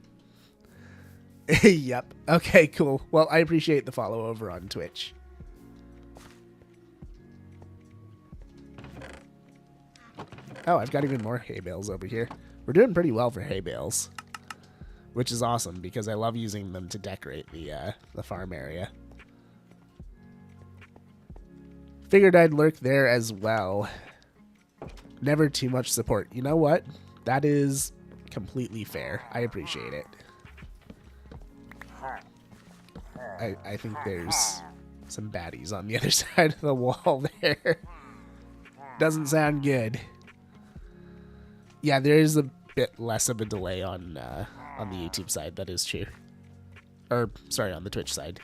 Yep. Okay, cool. Well, I appreciate the follow over on Twitch. Oh, I've got even more hay bales over here. We're doing pretty well for hay bales, which is awesome because I love using them to decorate the farm area. Figured I'd lurk there as well. Never too much support. You know what? That is completely fair. I appreciate it. I think there's some baddies on the other side of the wall there. Doesn't sound good. Yeah, there is a bit less of a delay on the YouTube side. That is true. Or sorry, on the Twitch side.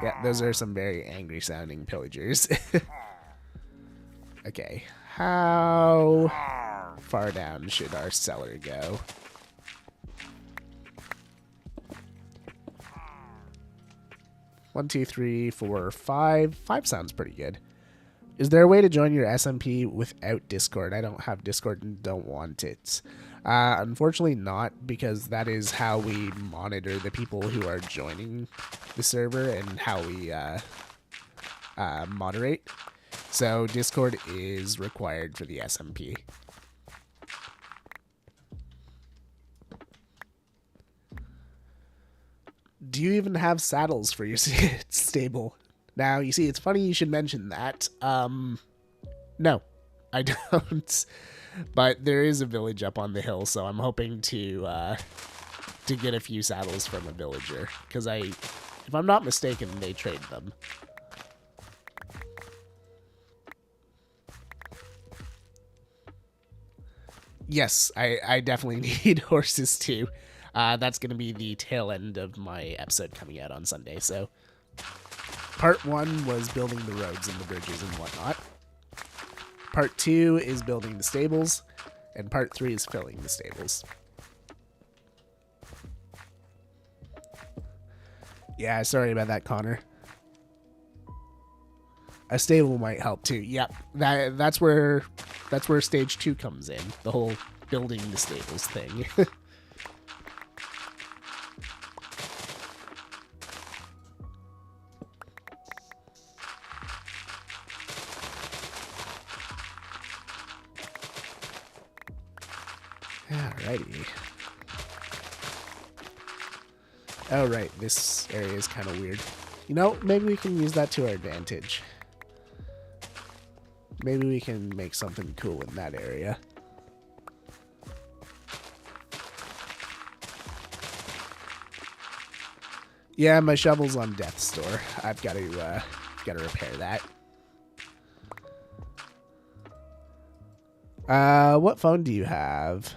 Yeah, those are some very angry sounding pillagers. Okay, how far down should our cellar go? One, two, three, four, five. 5 sounds pretty good. Is there a way to join your SMP without Discord? I don't have Discord and don't want it. Unfortunately not, because that is how we monitor the people who are joining the server and how we moderate. So Discord is required for the SMP. Do you even have saddles for your stable? Now, you see, it's funny you should mention that. No, I don't. But there is a village up on the hill, so I'm hoping to get a few saddles from a villager. Because if I'm not mistaken, they trade them. Yes, I definitely need horses too. That's going to be the tail end of my episode coming out on Sunday. So part 1 was building the roads and the bridges and whatnot. Part 2 is building the stables. And part 3 is filling the stables. Yeah, sorry about that, Connor. A stable might help too. Yep, that's where stage 2 comes in. The whole building the stables thing. Alrighty. Oh, right, this area is kind of weird. You know, maybe we can use that to our advantage. Maybe we can make something cool in that area. Yeah, my shovel's on death's door. I've got to repair that. What phone do you have?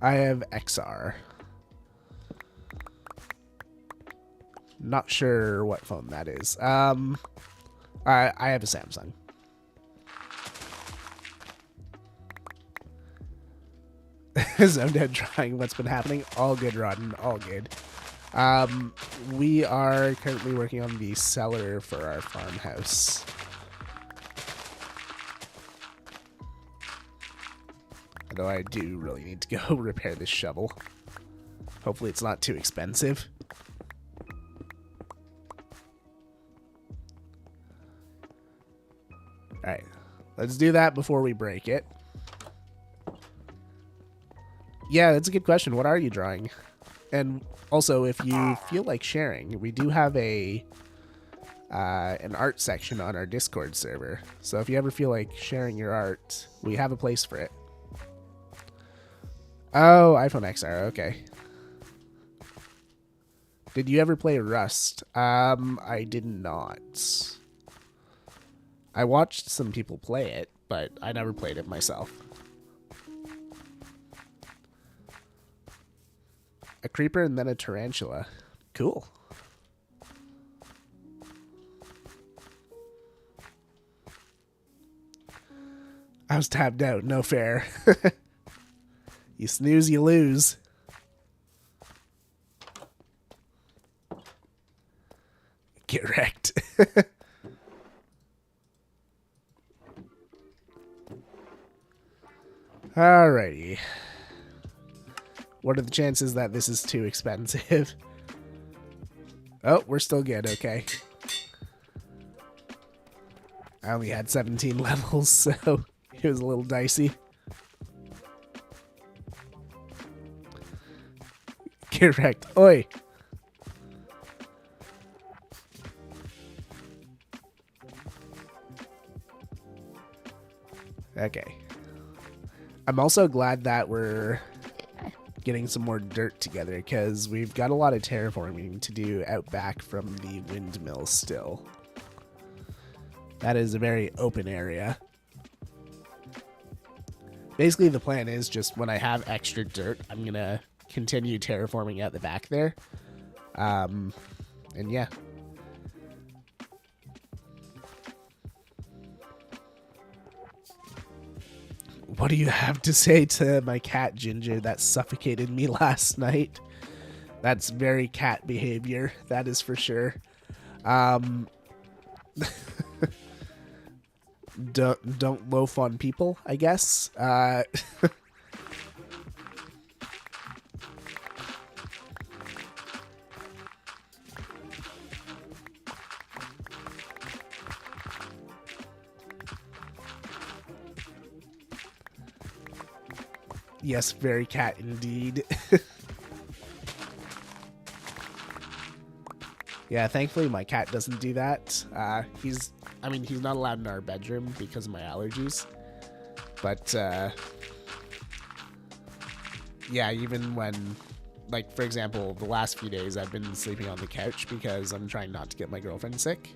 I have XR. Not sure what phone that is. I have a Samsung. Zoned out trying what's been happening. All good, Rodden. All good. We are currently working on the cellar for our farmhouse. Although I do really need to go repair this shovel. Hopefully it's not too expensive. Alright, let's do that before we break it. Yeah, that's a good question. What are you drawing? And also, if you feel like sharing, we do have an art section on our Discord server. So if you ever feel like sharing your art, we have a place for it. Oh, iPhone XR, okay. Did you ever play Rust? I did not. I watched some people play it, but I never played it myself. A creeper and then a tarantula. Cool. I was tapped out. No fair. You snooze, you lose. Get wrecked. Alrighty. What are the chances that this is too expensive? Oh, we're still good, okay. I only had 17 levels, so it was a little dicey. Get wrecked. Oi! Okay. I'm also glad that we're getting some more dirt together, because we've got a lot of terraforming to do out back from the windmill still. That is a very open area. Basically, the plan is just when I have extra dirt, I'm going to continue terraforming out the back there. And yeah. What do you have to say to my cat, Ginger, that suffocated me last night? That's very cat behavior, that is for sure. Don't loaf on people, I guess. Yes, very cat indeed. Yeah, thankfully my cat doesn't do that. He's not allowed in our bedroom because of my allergies. But, yeah, even when, like, for example, the last few days I've been sleeping on the couch because I'm trying not to get my girlfriend sick.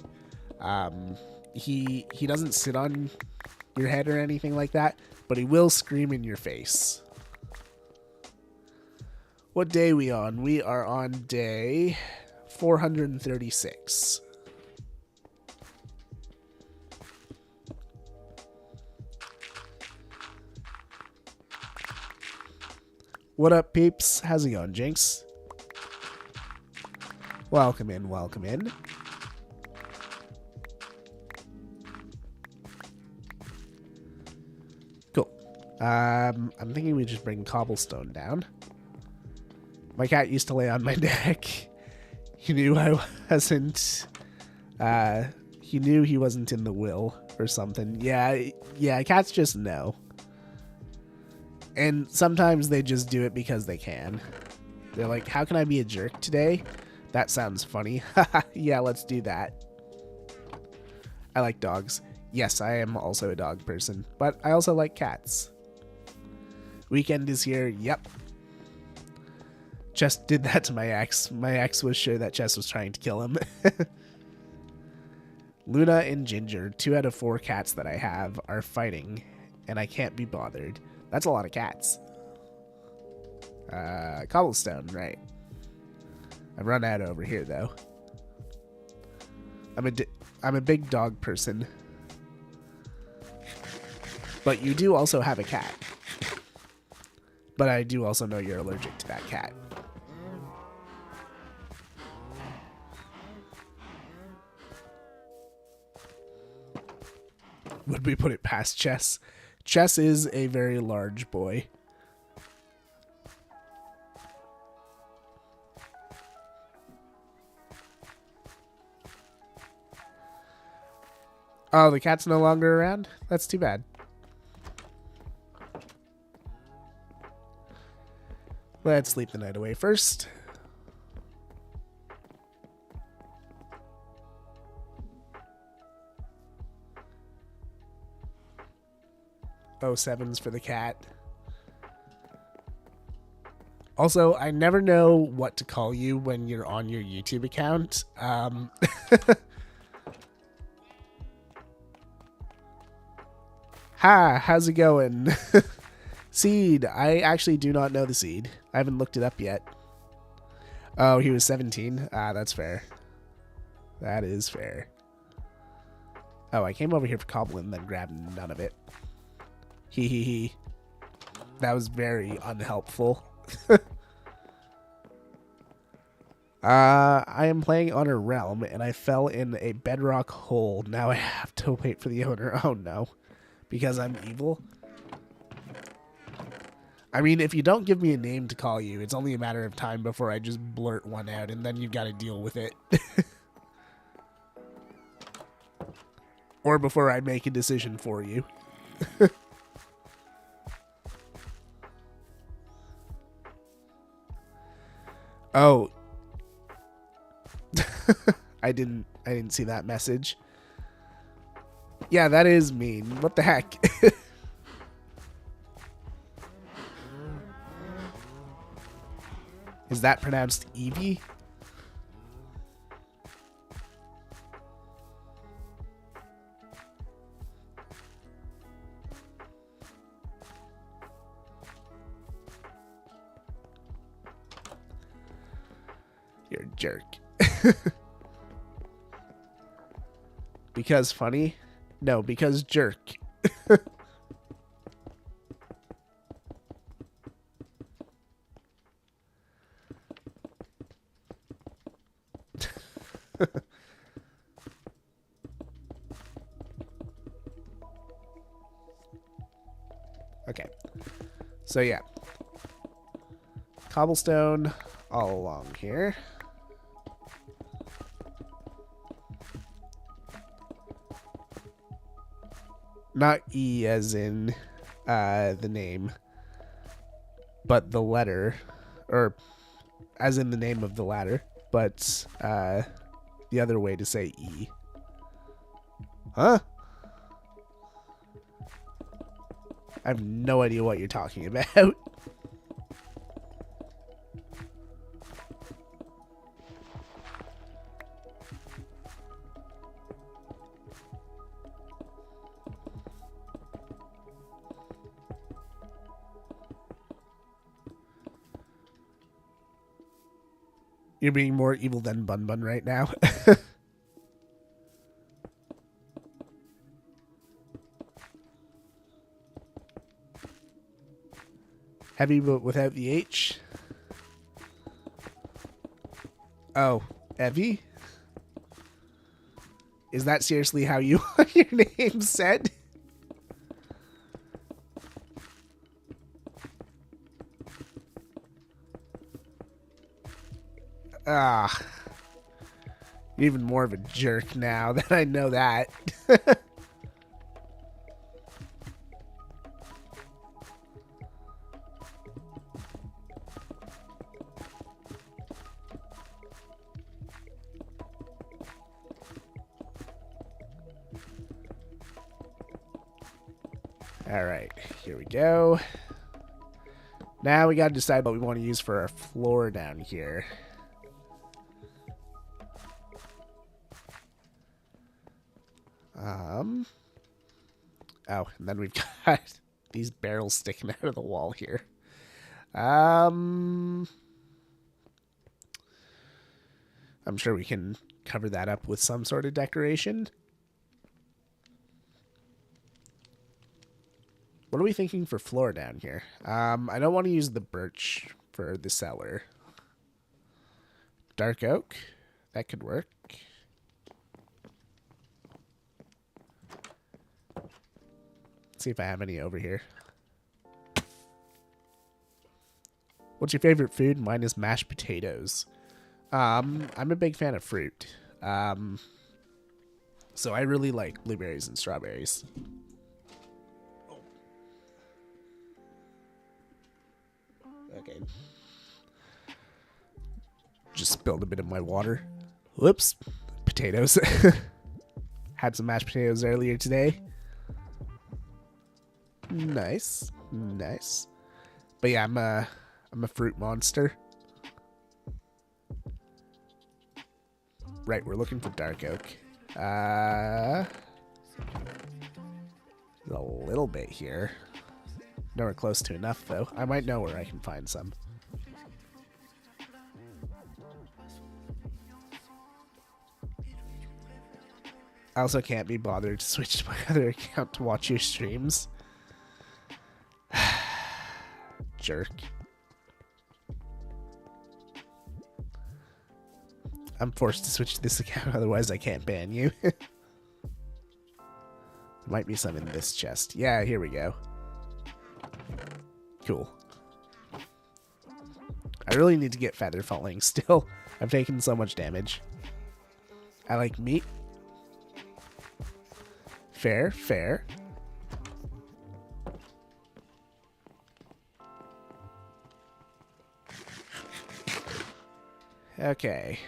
He doesn't sit on your head or anything like that, but he will scream in your face. What day are we on? We are on day 436. What up, peeps? How's it going, Jinx? Welcome in, welcome in. Cool. I'm thinking we just bring cobblestone down. My cat used to lay on my neck. He knew I wasn't, he knew he wasn't in the will or something. Yeah, cats just know. And sometimes they just do it because they can. They're like, how can I be a jerk today? That sounds funny. Yeah, let's do that. I like dogs. Yes, I am also a dog person, but I also like cats. Weekend is here. Yep. Chess did that to my ex. My ex was sure that Chess was trying to kill him. Luna and Ginger, 2 out of 4 cats that I have, are fighting, and I can't be bothered. That's a lot of cats. Cobblestone, right. I've run out over here, though. I'm a big dog person. But you do also have a cat. But I do also know you're allergic to that cat. Would we put it past Chess? Chess is a very large boy. Oh, the cat's no longer around? That's too bad. Let's sleep the night away first. Oh, 7s for the cat. Also, I never know what to call you when you're on your YouTube account. Hi, how's it going? Seed. I actually do not know the Seed. I haven't looked it up yet. Oh, he was 17. Ah, that's fair. That is fair. Oh, I came over here for Coblin, then grabbed none of it. Hee. That was very unhelpful. I am playing on a realm, and I fell in a bedrock hole. Now I have to wait for the owner. Oh, no. Because I'm evil? I mean, if you don't give me a name to call you, it's only a matter of time before I just blurt one out, and then you've got to deal with it. Or before I make a decision for you. Oh. I didn't see that message. Yeah, that is mean. What the heck? Is that pronounced Evie? You're a jerk. Because funny? No, because jerk. Okay. So yeah. Cobblestone all along here. Not E as in the name, but the letter, or as in the name of the ladder, but the other way to say E. Huh? I have no idea what you're talking about. You're being more evil than Bun Bun right now. Heavy but without the H. Oh, Evie? Is that seriously how you want your name said? Ah. You're even more of a jerk now that I know that. Alright, here we go. Now we gotta decide what we want to use for our floor down here. Oh, and then we've got these barrels sticking out of the wall here. I'm sure we can cover that up with some sort of decoration. What are we thinking for floor down here? I don't want to use the birch for the cellar. Dark oak? That could work. Let's see if I have any over here. What's your favorite food? Mine is mashed potatoes. I'm a big fan of fruit. So I really like blueberries and strawberries. Okay. Just spilled a bit of my water. Whoops. Potatoes. Had some mashed potatoes earlier today. Nice. Nice. But yeah, I'm a fruit monster. Right, we're looking for dark oak. A little bit here. Nowhere close to enough, though. I might know where I can find some. I also can't be bothered to switch to my other account to watch your streams. Jerk. I'm forced to switch to this account, otherwise I can't ban you. There might be some in this chest. Yeah, here we go. Cool. I really need to get feather falling still. I've taken so much damage. I like meat. Fair, fair. Okay.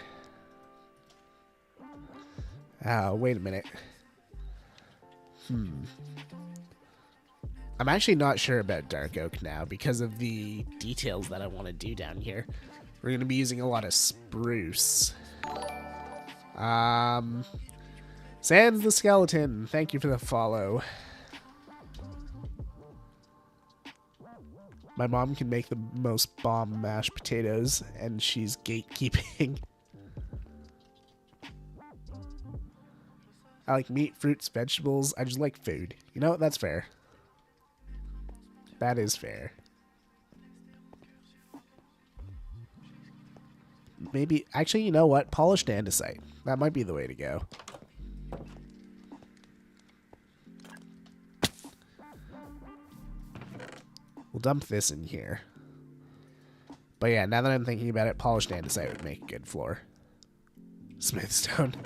Wait a minute. I'm actually not sure about dark oak now because of the details that I want to do down here. We're going to be using a lot of spruce. Sans the Skeleton, thank you for the follow. My mom can make the most bomb mashed potatoes, and she's gatekeeping. I like meat, fruits, vegetables. I just like food. You know, that's fair. That is fair. Maybe, actually, you know what? Polished andesite. That might be the way to go. We'll dump this in here. But yeah, now that I'm thinking about it, polished andesite would make a good floor. Smooth stone.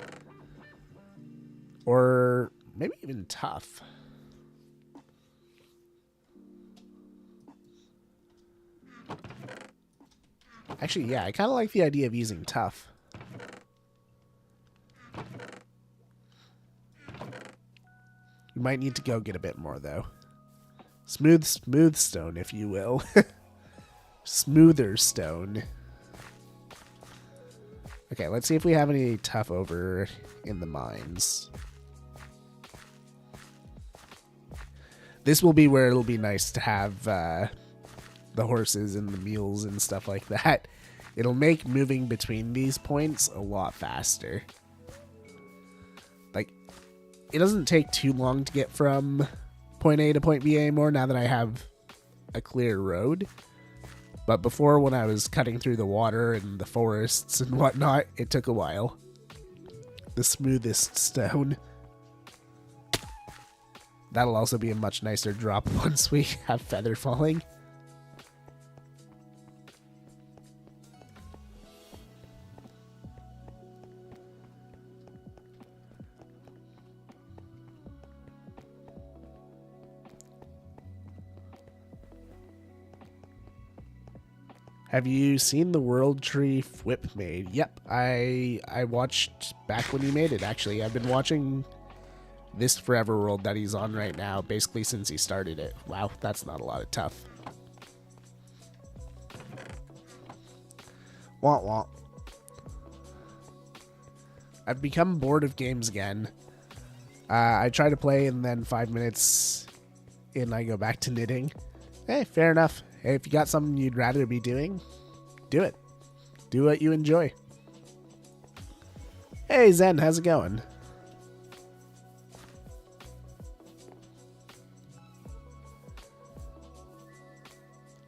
Or maybe even tough. Actually, yeah, I kind of like the idea of using tough. We might need to go get a bit more, though. Smooth stone, if you will. Smoother stone. Okay, let's see if we have any tough over in the mines. This will be where it'll be nice to have the horses and the mules and stuff like that. It'll make moving between these points a lot faster. Like, it doesn't take too long to get from point A to point B anymore now that I have a clear road. But before, when I was cutting through the water and the forests and whatnot, it took a while. The smoothest stone. That'll also be a much nicer drop once we have feather falling. Have you seen the World Tree Whip made? Yep, I watched back when he made it, actually. I've been watching this Forever World that he's on right now, basically since he started it. Wow, that's not a lot of tough. Wah wah. I've become bored of games again. I try to play and then 5 minutes in I go back to knitting. Hey, fair enough. Hey, if you got something you'd rather be doing, do it. Do what you enjoy. Hey, Zen, how's it going?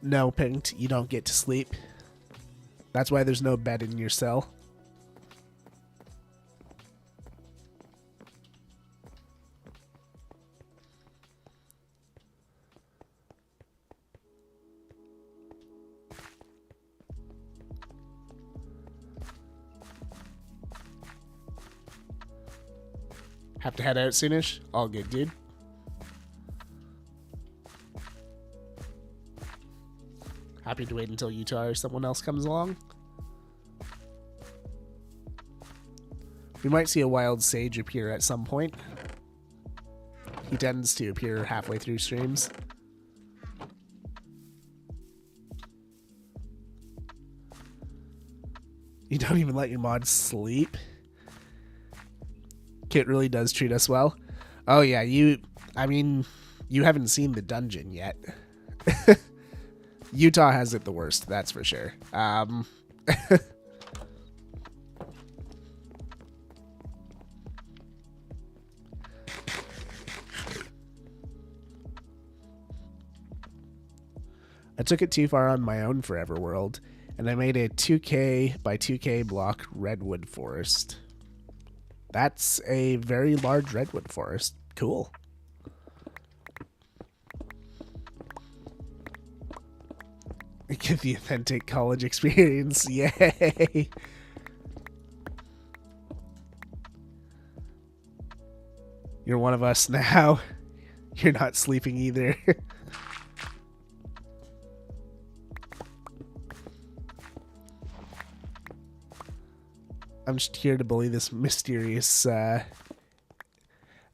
No, Pinked, you don't get to sleep. That's why there's no bed in your cell. Have to head out soonish? All good, dude. Happy to wait until Utah or someone else comes along. We might see a wild sage appear at some point. He tends to appear halfway through streams. You don't even let your mods sleep? Kit really does treat us well. Oh yeah, you haven't seen the dungeon yet. Utah has it the worst, that's for sure. I took it too far on my own Forever World, and I made a 2K by 2K block redwood forest. That's a very large redwood forest. Cool. Get the authentic college experience. Yay! You're one of us now. You're not sleeping either. I'm just here to bully this mysterious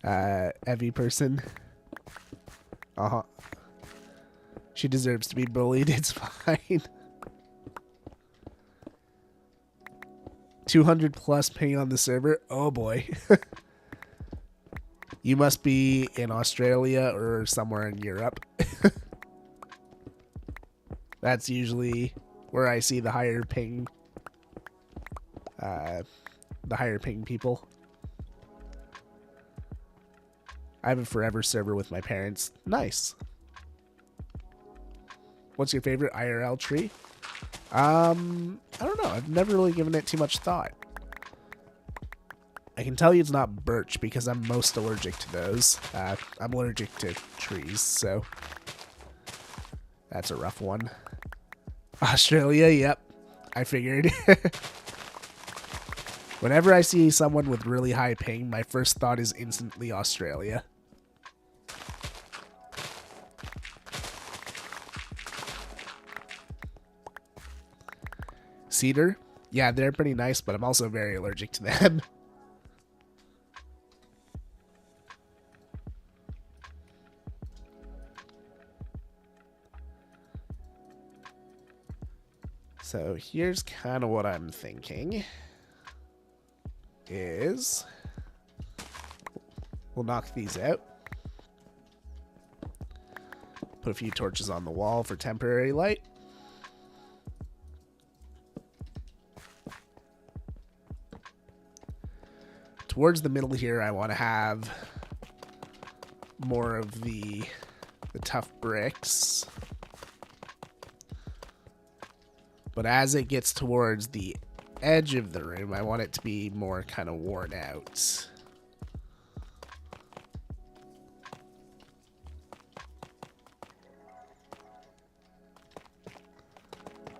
Evie person. Uh-huh. She deserves to be bullied. It's fine. 200 plus ping on the server. Oh boy. You must be in Australia or somewhere in Europe. That's usually where I see the higher ping. The higher ping people. I have a forever server with my parents. Nice. What's your favorite IRL tree? I don't know. I've never really given it too much thought. I can tell you it's not birch because I'm most allergic to those. I'm allergic to trees, so that's a rough one. Australia, yep. I figured. Whenever I see someone with really high ping, my first thought is instantly Australia. Cedar? Yeah, they're pretty nice, but I'm also very allergic to them. So here's kind of what I'm thinking is we'll knock these out. Put a few torches on the wall for temporary light. Towards the middle here, I want to have more of the tough bricks. But as it gets towards the edge of the room, I want it to be more kind of worn out.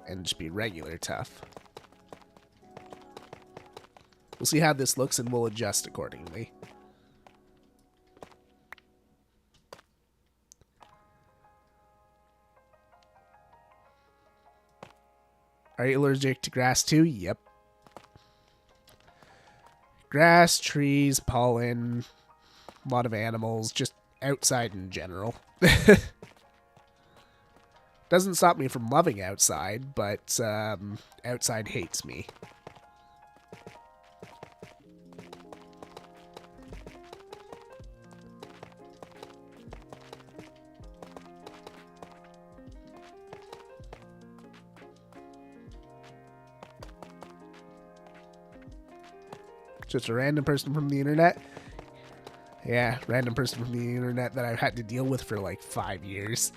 And just be regular tough. We'll see how this looks and we'll adjust accordingly. Are you allergic to grass too? Yep. Grass, trees, pollen, a lot of animals, just outside in general. Doesn't stop me from loving outside, but outside hates me. Just a random person from the internet. Yeah, random person from the internet that I've had to deal with for like 5 years.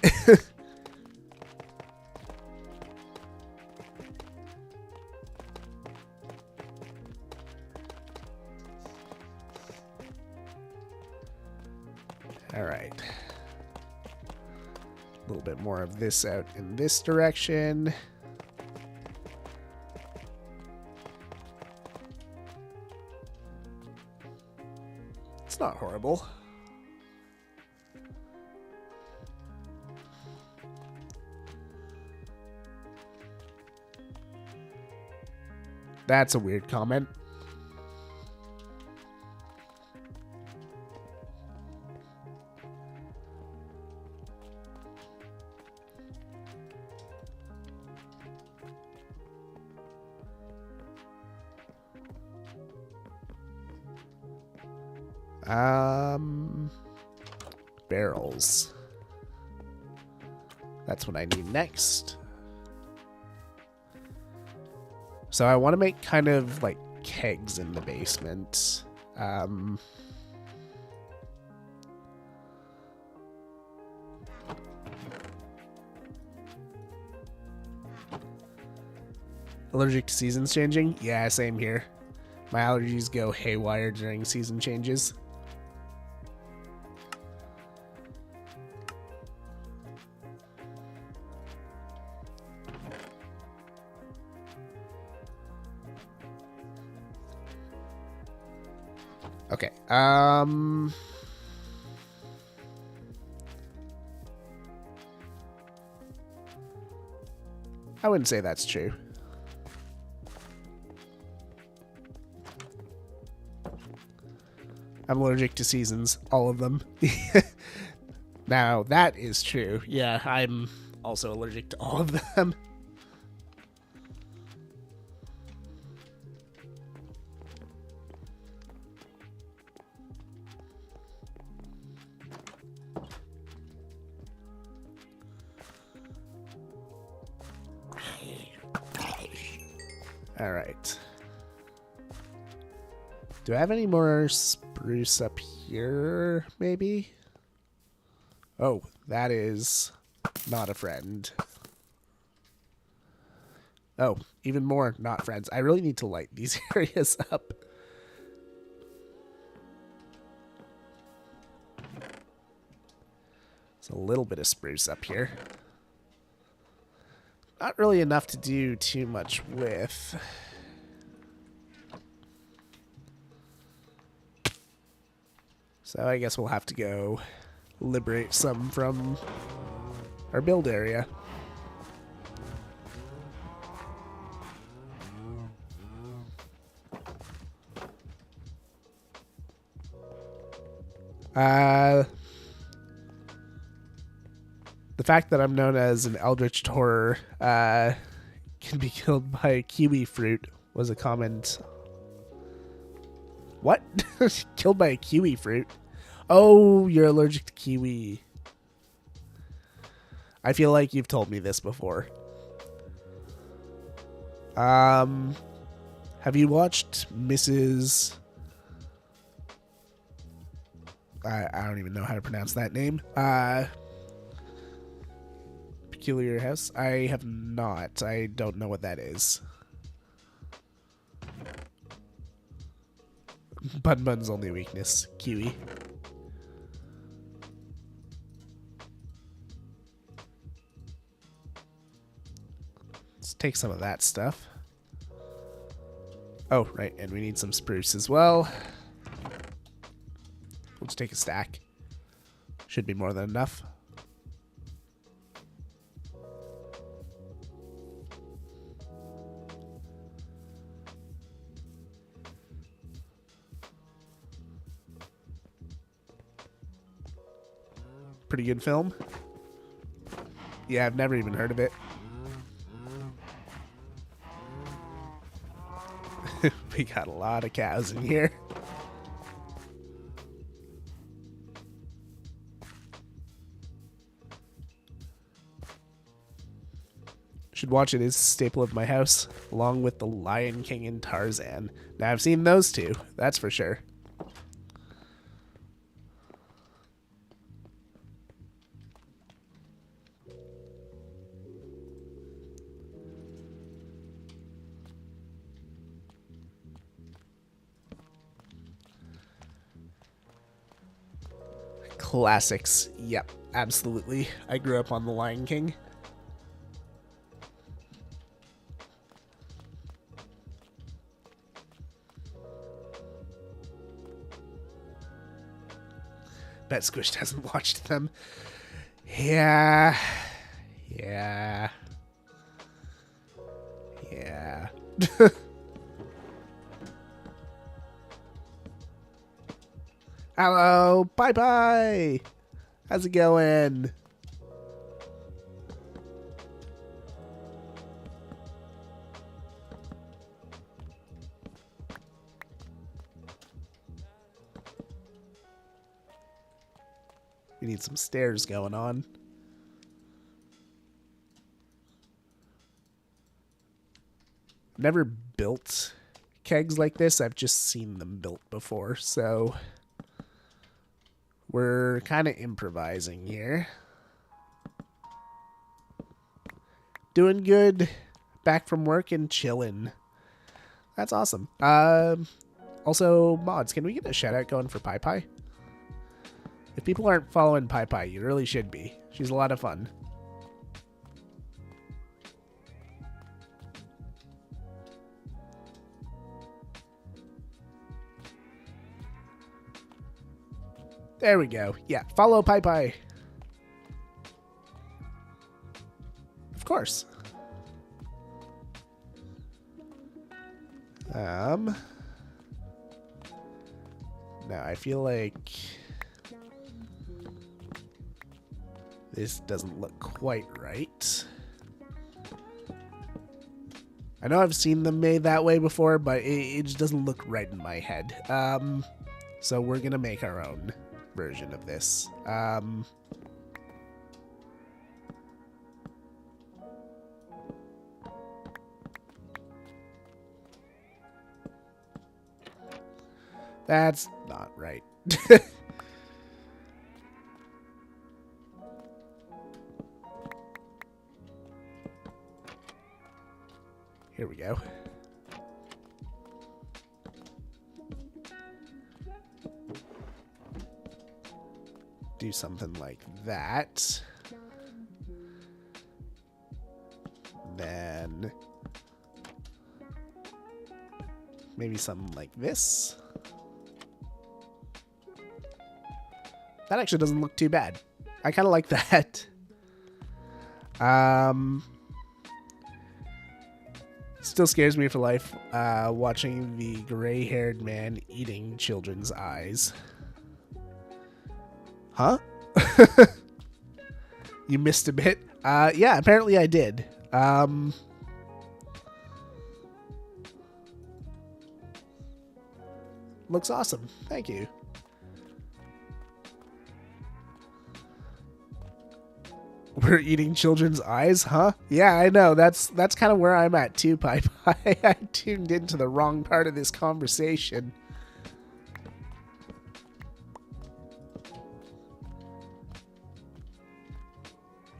All right. A little bit more of this out in this direction. It's not horrible. That's a weird comment. Barrels. That's what I need next. So I want to make kind of like kegs in the basement. Allergic to seasons changing? Yeah, same here. My allergies go haywire during season changes. Okay, I wouldn't say that's true. I'm allergic to seasons, all of them. Now, that is true. Yeah, I'm also allergic to all of them. All right. Do I have any more spruce up here, maybe? Oh, that is not a friend. Oh, even more not friends. I really need to light these areas up. There's a little bit of spruce up here. Not really enough to do too much with. So I guess we'll have to go liberate some from our build area. The fact that I'm known as an eldritch horror can be killed by a kiwi fruit, was a comment. What? Killed by a kiwi fruit? Oh, you're allergic to kiwi. I feel like you've told me this before. Have you watched Mrs. I don't even know how to pronounce that name. Peculiar House? I have not. I don't know what that is. Bun Bun's only weakness, kiwi. Let's take some of that stuff. Oh, right, and we need some spruce as well. We'll just take a stack. Should be more than enough. Pretty good film. Yeah, I've never even heard of it. We got a lot of cows in here. Should watch it. Is a staple of my house, along with The Lion King and Tarzan. Now, I've seen those two, that's for sure. Classics. Yep, absolutely. I grew up on The Lion King. Bet Squished hasn't watched them. Yeah. Yeah. Yeah. Hello. Bye-bye. How's it going? We need some stairs going on. I've never built kegs like this. I've just seen them built before, so we're kind of improvising here. Doing good. Back from work and chilling. That's awesome. Also, mods, can we get a shout out going for Pi Pi? If people aren't following Pi Pi, you really should be. She's a lot of fun. There we go. Yeah, follow Pi Pi. Of course. Now I feel like this doesn't look quite right. I know I've seen them made that way before, but it just doesn't look right in my head. So we're gonna make our own version of this. That's not right. Here we go. Do something like that. Then maybe something like this. That actually doesn't look too bad. I kind of like that. Still scares me for life watching the gray-haired man eating children's eyes. Huh? You missed a bit? Yeah, apparently I did. looks awesome. Thank you. We're eating children's eyes, huh? Yeah, I know. That's kind of where I'm at too, Pipe. I tuned into the wrong part of this conversation.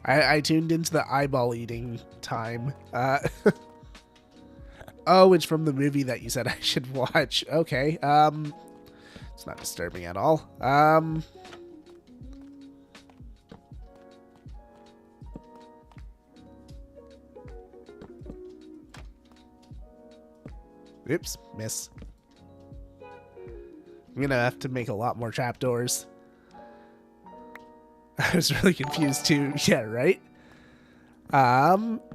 I tuned into the eyeball eating time. Oh, it's from the movie that you said I should watch. Okay. It's not disturbing at all. Oops, miss. I'm gonna have to make a lot more trapdoors. I was really confused too. Yeah, right?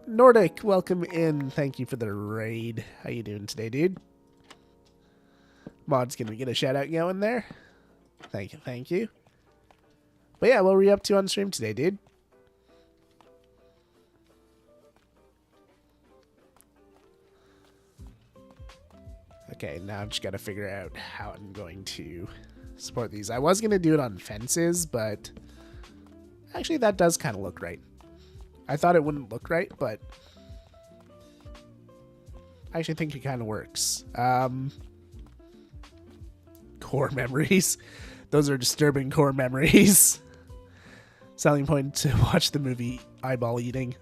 Nordic, welcome in. Thank you for the raid. How you doing today, dude? Mod's gonna get a shout out going there. Thank you, thank you. But yeah, what were you up to on stream today, dude? Okay, now I've just got to figure out how I'm going to support these. I was going to do it on fences, but actually that does kind of look right. I thought it wouldn't look right, but I actually think it kind of works. Core memories. Those are disturbing core memories. Selling point to watch the movie Eyeball Eating.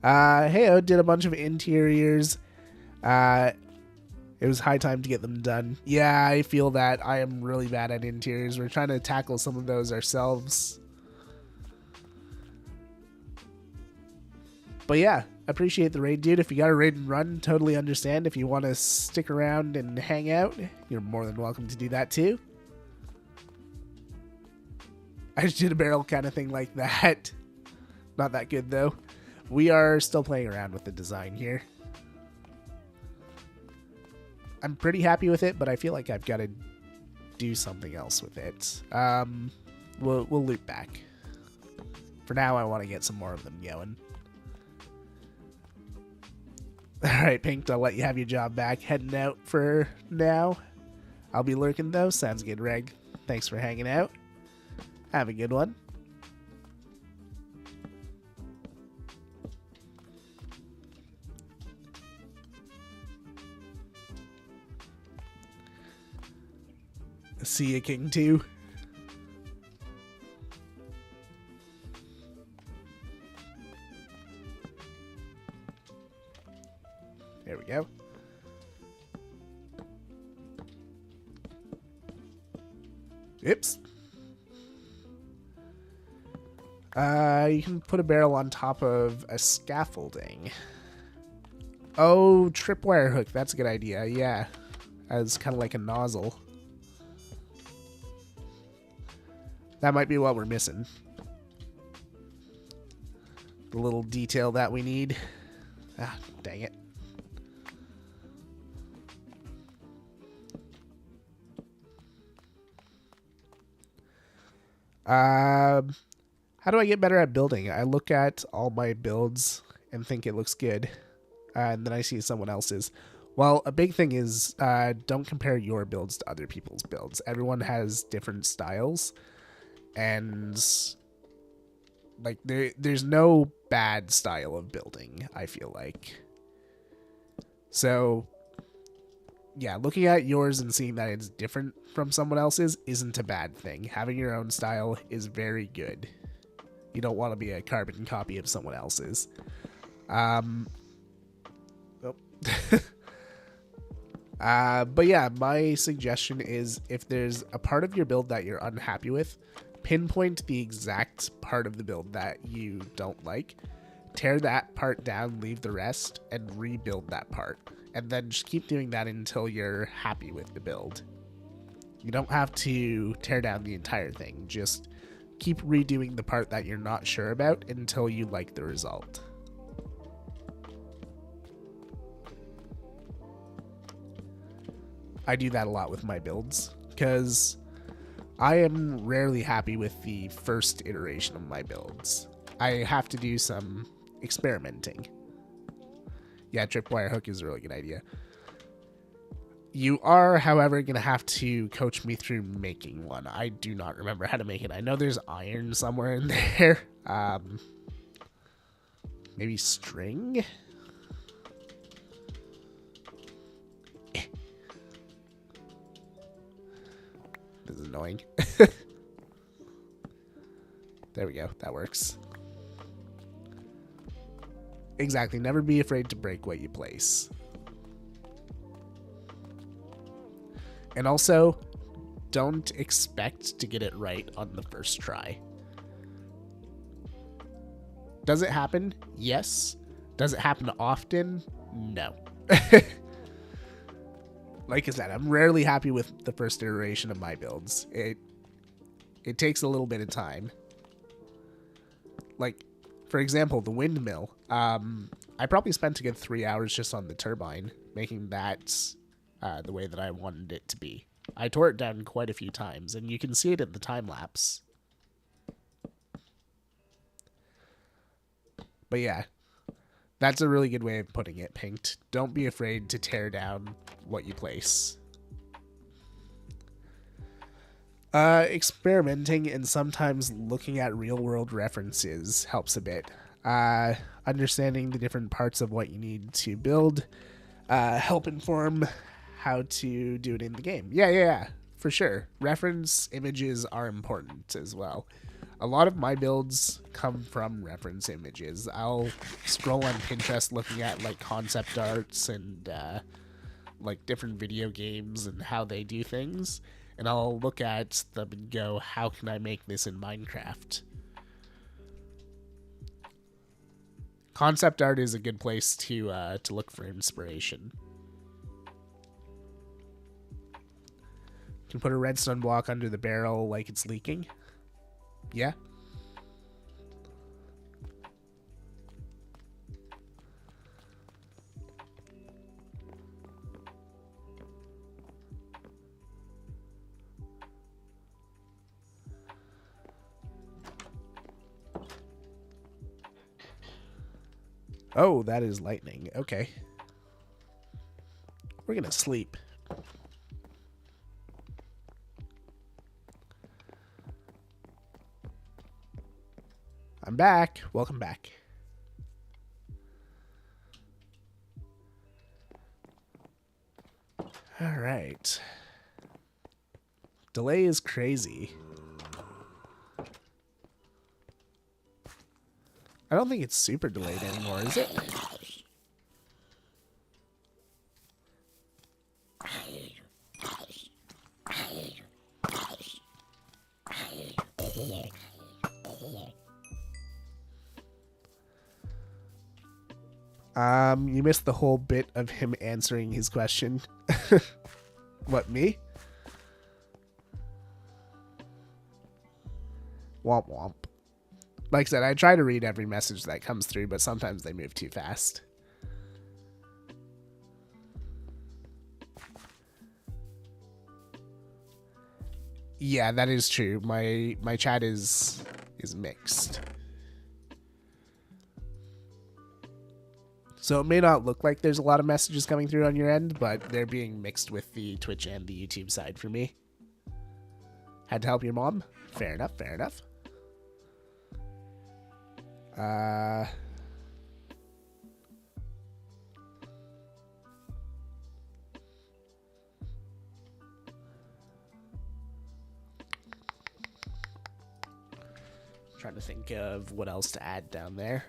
Hey, did a bunch of interiors. It was high time to get them done. Yeah, I feel that. I am really bad at interiors. We're trying to tackle some of those ourselves. But yeah, appreciate the raid, dude. If you got a raid and run, totally understand. If you want to stick around and hang out, you're more than welcome to do that too. I just did a barrel kind of thing like that. Not that good though. We are still playing around with the design here. I'm pretty happy with it, but I feel like I've got to do something else with it. We'll loop back. For now, I want to get some more of them going. Alright, Pink, I'll let you have your job back. Heading out for now. I'll be lurking, though. Sounds good, Reg. Thanks for hanging out. Have a good one. See ya, King 2. There we go. Oops. You can put a barrel on top of a scaffolding. Oh, tripwire hook. That's a good idea. Yeah. As kind of like a nozzle. That might be what we're missing. The little detail that we need. Ah, dang it. How do I get better at building? I look at all my builds and think it looks good. And then I see someone else's. Well, a big thing is don't compare your builds to other people's builds. Everyone has different styles. And like there's no bad style of building, I feel like. So yeah, looking at yours and seeing that it's different from someone else's isn't a bad thing. Having your own style is very good. You don't want to be a carbon copy of someone else's. But yeah, my suggestion is if there's a part of your build that you're unhappy with, pinpoint the exact part of the build that you don't like, tear that part down, leave the rest, and rebuild that part. And then just keep doing that until you're happy with the build. You don't have to tear down the entire thing. Just keep redoing the part that you're not sure about until you like the result. I do that a lot with my builds because I am rarely happy with the first iteration of my builds. I have to do some experimenting. Yeah, tripwire hook is a really good idea. You are, however, going to have to coach me through making one. I do not remember how to make it. I know there's iron somewhere in there. Maybe string? This is annoying. There we go. That works. Exactly. Never be afraid to break what you place. And also, don't expect to get it right on the first try. Does it happen? Yes. Does it happen often? No. Like I said, I'm rarely happy with the first iteration of my builds. It takes a little bit of time. Like, for example, the windmill. I probably spent a good 3 hours just on the turbine, making that the way that I wanted it to be. I tore it down quite a few times, and you can see it in the time lapse. But yeah, that's a really good way of putting it, Pinked. Don't be afraid to tear down what you place. Experimenting and sometimes looking at real-world references helps a bit. Understanding the different parts of what you need to build help inform how to do it in the game. Yeah, for sure. Reference images are important as well. A lot of my builds come from reference images. I'll scroll on Pinterest looking at like concept arts and like different video games and how they do things, and I'll look at them and go, how can I make this in Minecraft? Concept art is a good place to look for inspiration. Can put a redstone block under the barrel like it's leaking. Yeah. Oh, that is lightning. Okay. We're gonna sleep. I'm back. Welcome back. All right. Delay is crazy. I don't think it's super delayed anymore, is it? You missed the whole bit of him answering his question. What, me? Womp womp. Like I said, I try to read every message that comes through, but sometimes they move too fast. Yeah, that is true. My chat is mixed. So it may not look like there's a lot of messages coming through on your end, but they're being mixed with the Twitch and the YouTube side for me. Had to help your mom? Fair enough, fair enough. Trying to think of what else to add down there.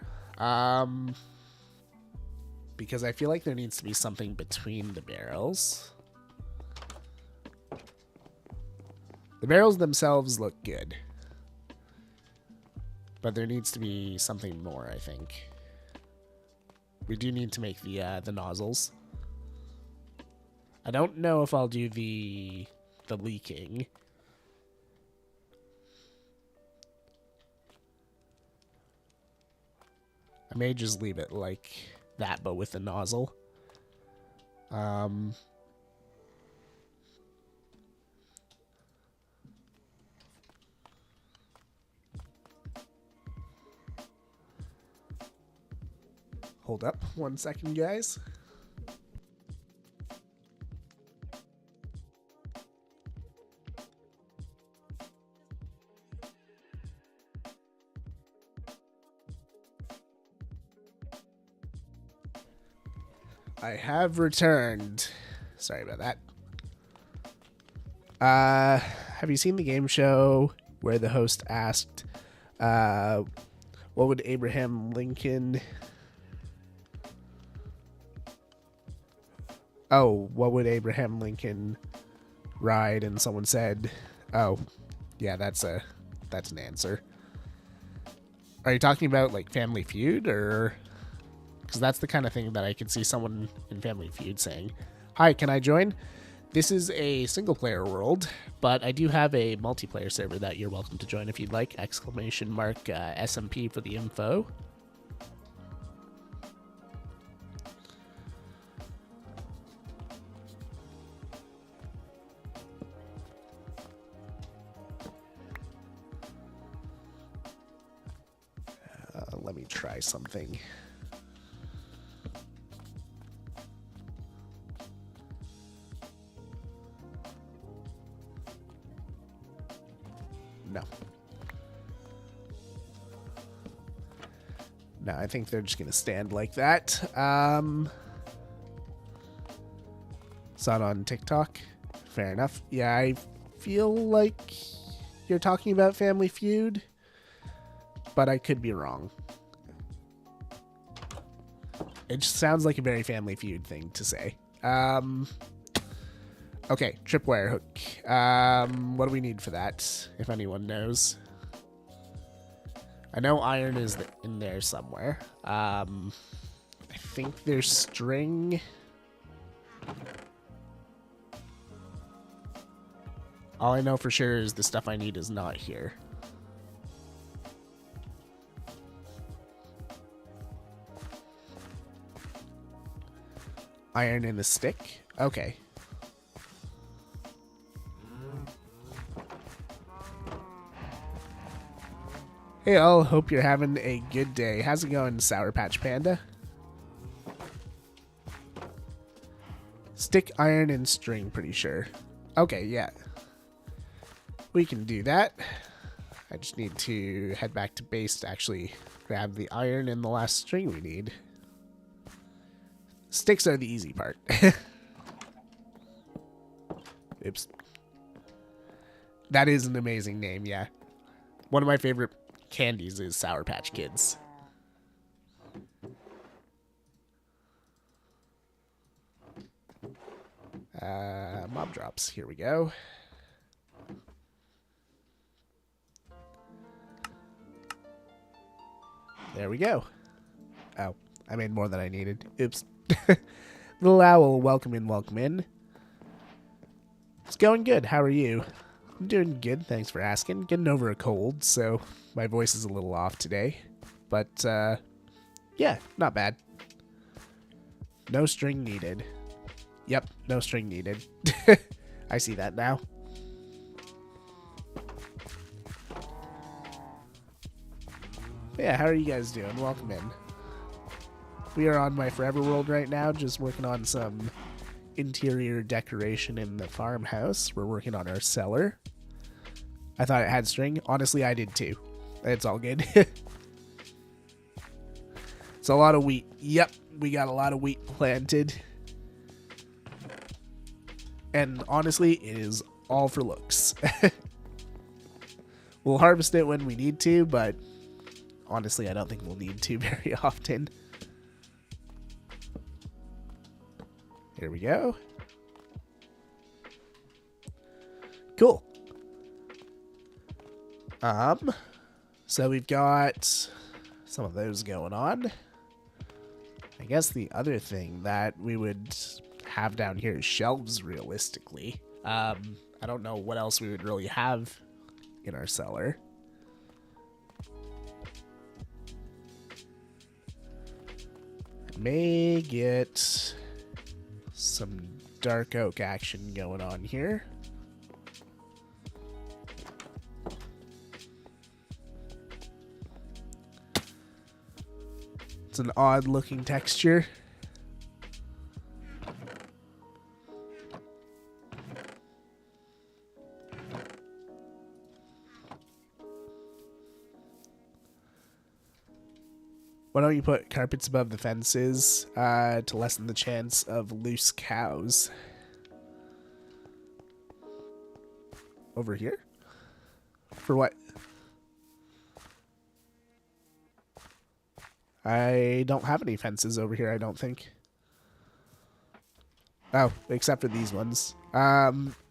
Because I feel like there needs to be something between the barrels. The barrels themselves look good, but there needs to be something more, I think. We do need to make the nozzles. I don't know if I'll do the leaking. I may just leave it like that, but with the nozzle. Hold up 1 second, guys. I have returned. Sorry about that. Have you seen the game show where the host asked, what would Abraham Lincoln... Oh, what would Abraham Lincoln ride? And someone said, oh, yeah, that's an answer. Are you talking about, like, Family Feud, or... Because that's the kind of thing that I could see someone in Family Feud saying, hi, can I join? This is a single-player world, but I do have a multiplayer server that you're welcome to join if you'd like. ! SMP for the info. Let me try something. No. No, I think they're just going to stand like that. It's not on TikTok. Fair enough. Yeah, I feel like you're talking about Family Feud, but I could be wrong. It just sounds like a very Family Feud thing to say. Okay, tripwire hook. What do we need for that, if anyone knows? I know iron is in there somewhere. I think there's string. All I know for sure is the stuff I need is not here. Iron in a stick? Okay. Hey all, hope you're having a good day. How's it going, Sour Patch Panda? Stick, iron, and string, pretty sure. Okay, yeah. We can do that. I just need to head back to base to actually grab the iron and the last string we need. Sticks are the easy part. Oops. That is an amazing name, yeah. One of my favorite candies is Sour Patch Kids. Mob drops. Here we go. There we go. Oh, I made more than I needed. Oops. Little owl, welcome in, welcome in. It's going good. How are you? I'm doing good, thanks for asking. Getting over a cold, so my voice is a little off today. But, yeah, not bad. No string needed. Yep, no string needed. I see that now. Yeah, how are you guys doing? Welcome in. We are on my Forever World right now, just working on some interior decoration in the farmhouse. We're working on our cellar. I thought it had string. Honestly, I did too. It's all good. It's a lot of wheat. Yep, we got a lot of wheat planted. And honestly, it is all for looks. We'll harvest it when we need to, but honestly, I don't think we'll need to very often. Here we go. Cool. So we've got some of those going on. I guess the other thing that we would have down here is shelves, realistically. I don't know what else we would really have in our cellar. I may get some dark oak action going on here. It's an odd looking texture. Why don't you put carpets above the fences to lessen the chance of loose cows? Over here? For what? I don't have any fences over here, I don't think. Oh, except for these ones.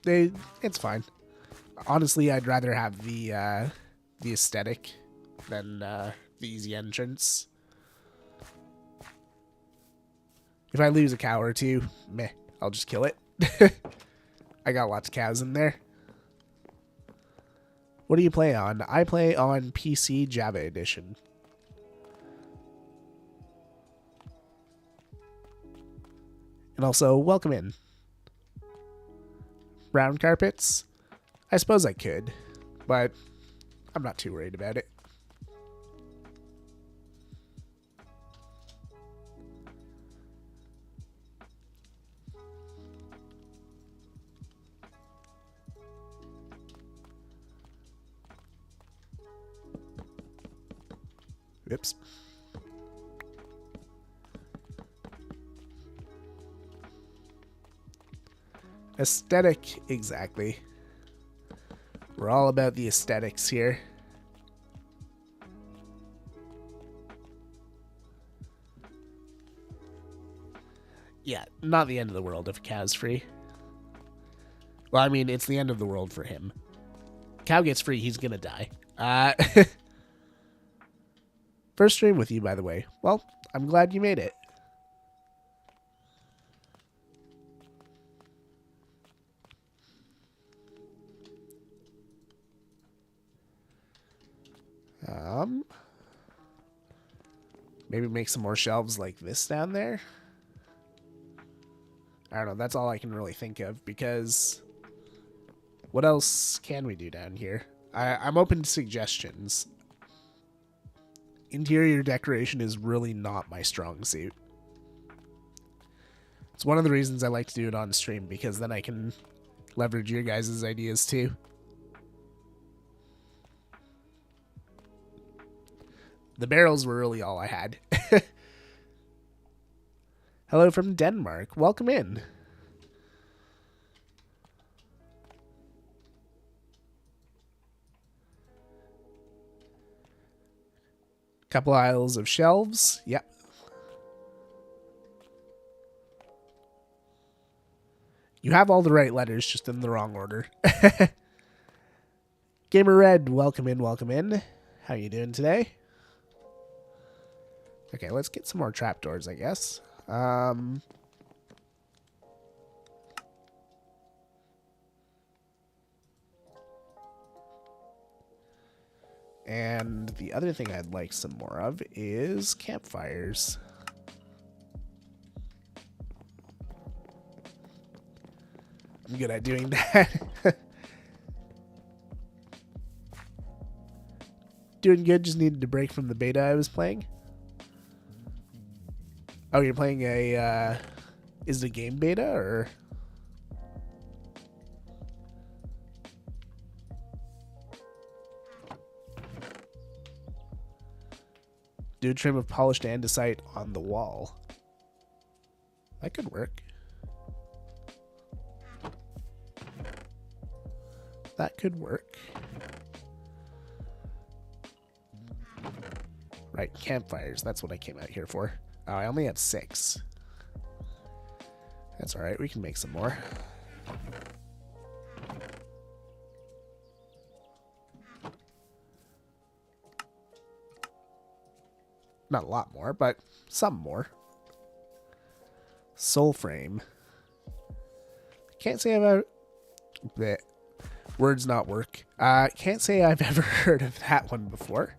It's fine. Honestly, I'd rather have the aesthetic than the easy entrance. If I lose a cow or two, meh, I'll just kill it. I got lots of cows in there. What do you play on? I play on PC Java Edition. And also, welcome in. Brown carpets? I suppose I could, but I'm not too worried about it. Oops. Aesthetic, exactly. We're all about the aesthetics here. Yeah, not the end of the world if a cow's free. Well, I mean, it's the end of the world for him. Cow gets free, he's gonna die. First stream with you, by the way. Well, I'm glad you made it. Maybe make some more shelves like this down there. I don't know, that's all I can really think of, because what else can we do down here? I'm open to suggestions. Interior decoration is really not my strong suit. It's one of the reasons I like to do it on stream, because then I can leverage your guys' ideas too. The barrels were really all I had. Hello from Denmark. Welcome in. Couple aisles of shelves. Yep. You have all the right letters, just in the wrong order. Gamer Red, welcome in, welcome in. How you doing today? Okay, let's get some more trapdoors, I guess. And the other thing I'd like some more of is campfires. I'm good at doing that. Doing good, just needed a break from the beta I was playing. Oh, you're playing a, is it a game beta, or? Do a trim of polished andesite on the wall. That could work. That could work. Right, campfires. That's what I came out here for. Oh, I only had 6. That's alright, we can make some more. Not a lot more, but some more. Soul frame. Can't say I've ever... Words not work. Can't say I've ever heard of that one before.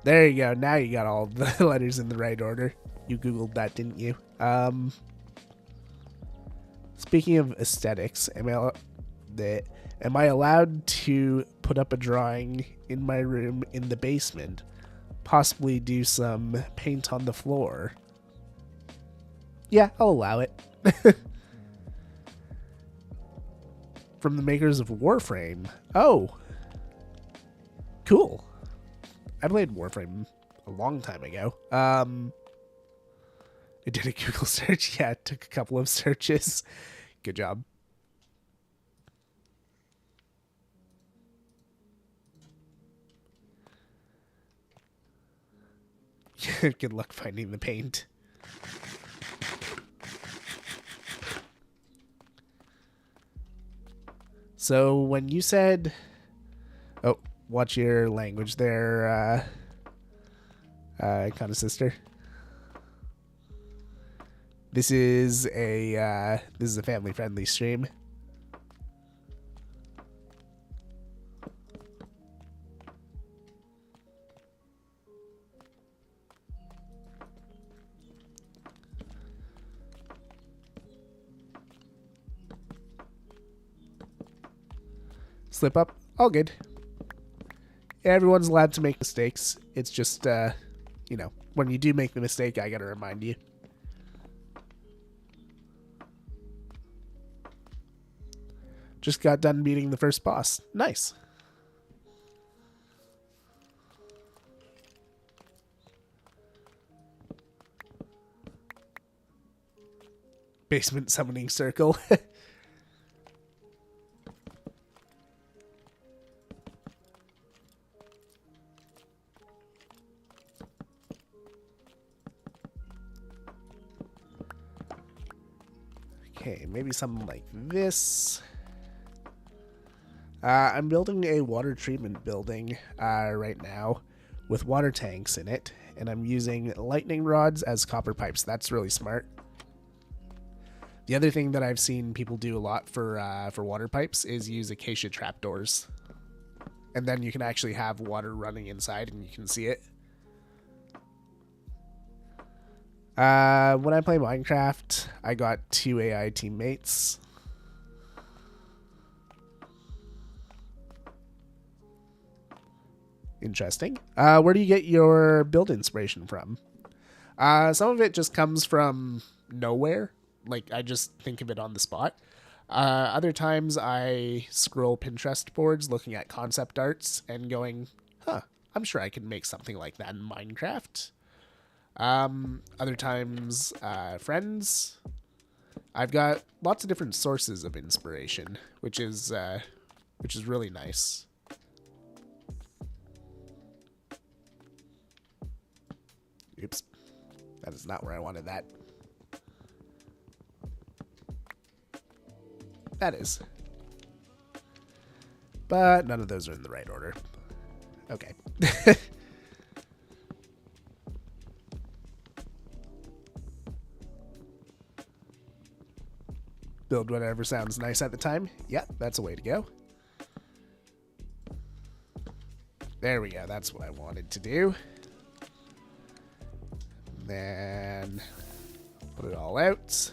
There you go. Now you got all the letters in the right order. You Googled that, didn't you? Speaking of aesthetics, am I allowed to put up a drawing in my room in the basement? Possibly do some paint on the floor? Yeah, I'll allow it. From the makers of Warframe. Oh. Cool. I played Warframe a long time ago. I did a Google search. Yeah, it took a couple of searches. Good job. Good luck finding the paint. So when you said, oh, watch your language there, kind of sister. This is a family-friendly stream. Slip up, all good. Everyone's allowed to make mistakes. It's just, you know, when you do make the mistake, I gotta remind you. Just got done beating the first boss. Nice. Basement summoning circle. Okay, maybe something like this. I'm building a water treatment building right now with water tanks in it, and I'm using lightning rods as copper pipes. That's really smart. The other thing that I've seen people do a lot for water pipes is use acacia trapdoors, and then you can actually have water running inside, and you can see it. When I play Minecraft, I got 2 AI teammates. Interesting. Where do you get your build inspiration from? Some of it just comes from nowhere. Like, I just think of it on the spot. Other times I scroll Pinterest boards looking at concept arts and going, huh, I'm sure I can make something like that in Minecraft. Other times, friends. I've got lots of different sources of inspiration, which is really nice. Oops. That is not where I wanted that. That is. But none of those are in the right order. Okay. Build whatever sounds nice at the time. Yeah, that's a way to go. There we go. That's what I wanted to do. Then put it all out.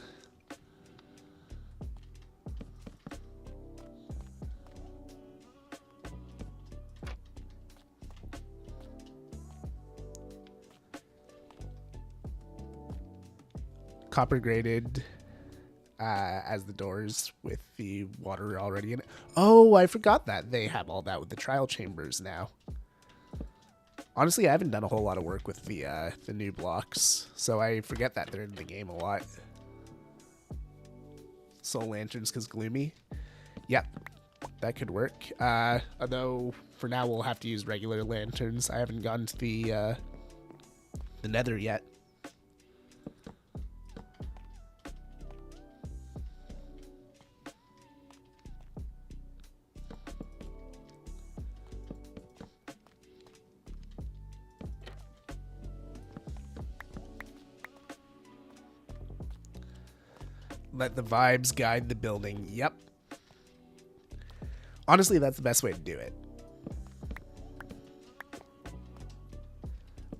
Copper graded as the doors with the water already in it. Oh, I forgot that they have all that with the trial chambers now. Honestly, I haven't done a whole lot of work with the new blocks, so I forget that they're in the game a lot. Soul lanterns because gloomy. Yep, that could work. Although for now we'll have to use regular lanterns. I haven't gotten to the nether yet. Let the vibes guide the building. Yep. Honestly, that's the best way to do it.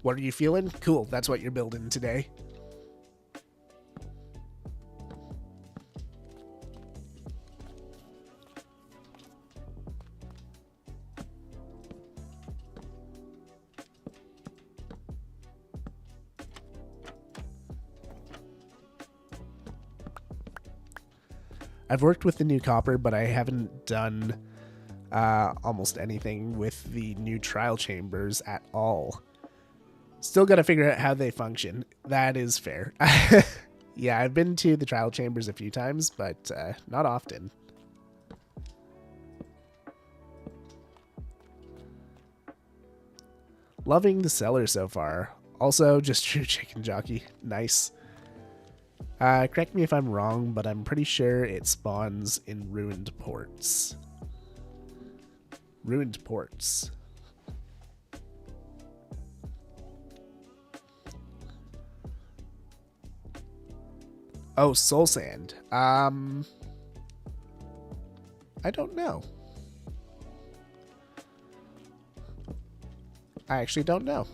What are you feeling? Cool, that's what you're building today. I've worked with the new copper, but I haven't done almost anything with the new trial chambers at all. Still got to figure out how they function. That is fair. Yeah, I've been to the trial chambers a few times, but not often. Loving the cellar so far. Also, just true chicken jockey. Nice. Correct me if I'm wrong, but I'm pretty sure it spawns in ruined ports. Ruined ports. Oh, soul sand. I don't know. I actually don't know.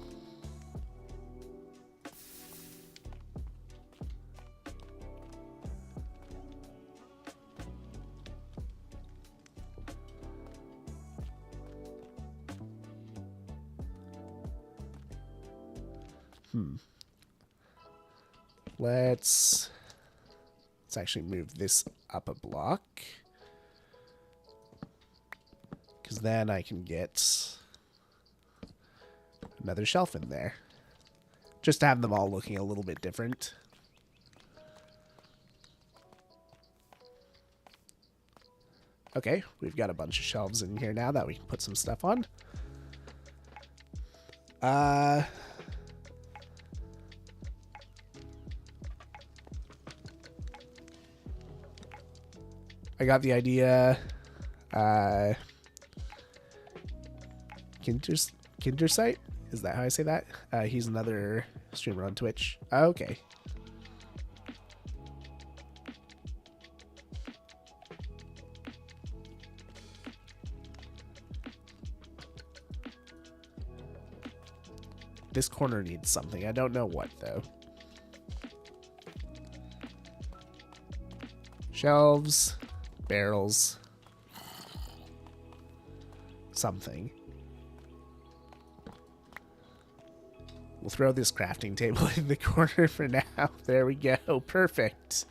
Let's actually move this up a block, because then I can get another shelf in there, just to have them all looking a little bit different. Okay, we've got a bunch of shelves in here now that we can put some stuff on. I got the idea. Kindersite? Is that how I say that? He's another streamer on Twitch. Okay. This corner needs something. I don't know what, though. Shelves. Barrels. Something. We'll throw this crafting table in the corner for now. There we go. Perfect.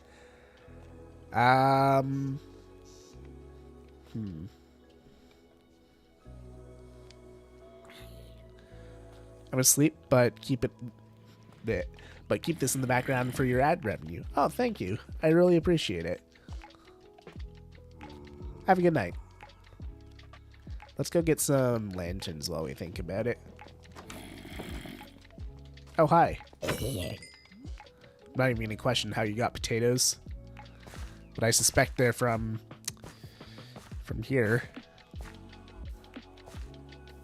I'm asleep, but keep this in the background for your ad revenue. Oh, thank you. I really appreciate it. Have a good night. Let's go get some lanterns while we think about it. Oh, hi. I'm not even going to question how you got potatoes, but I suspect they're from here.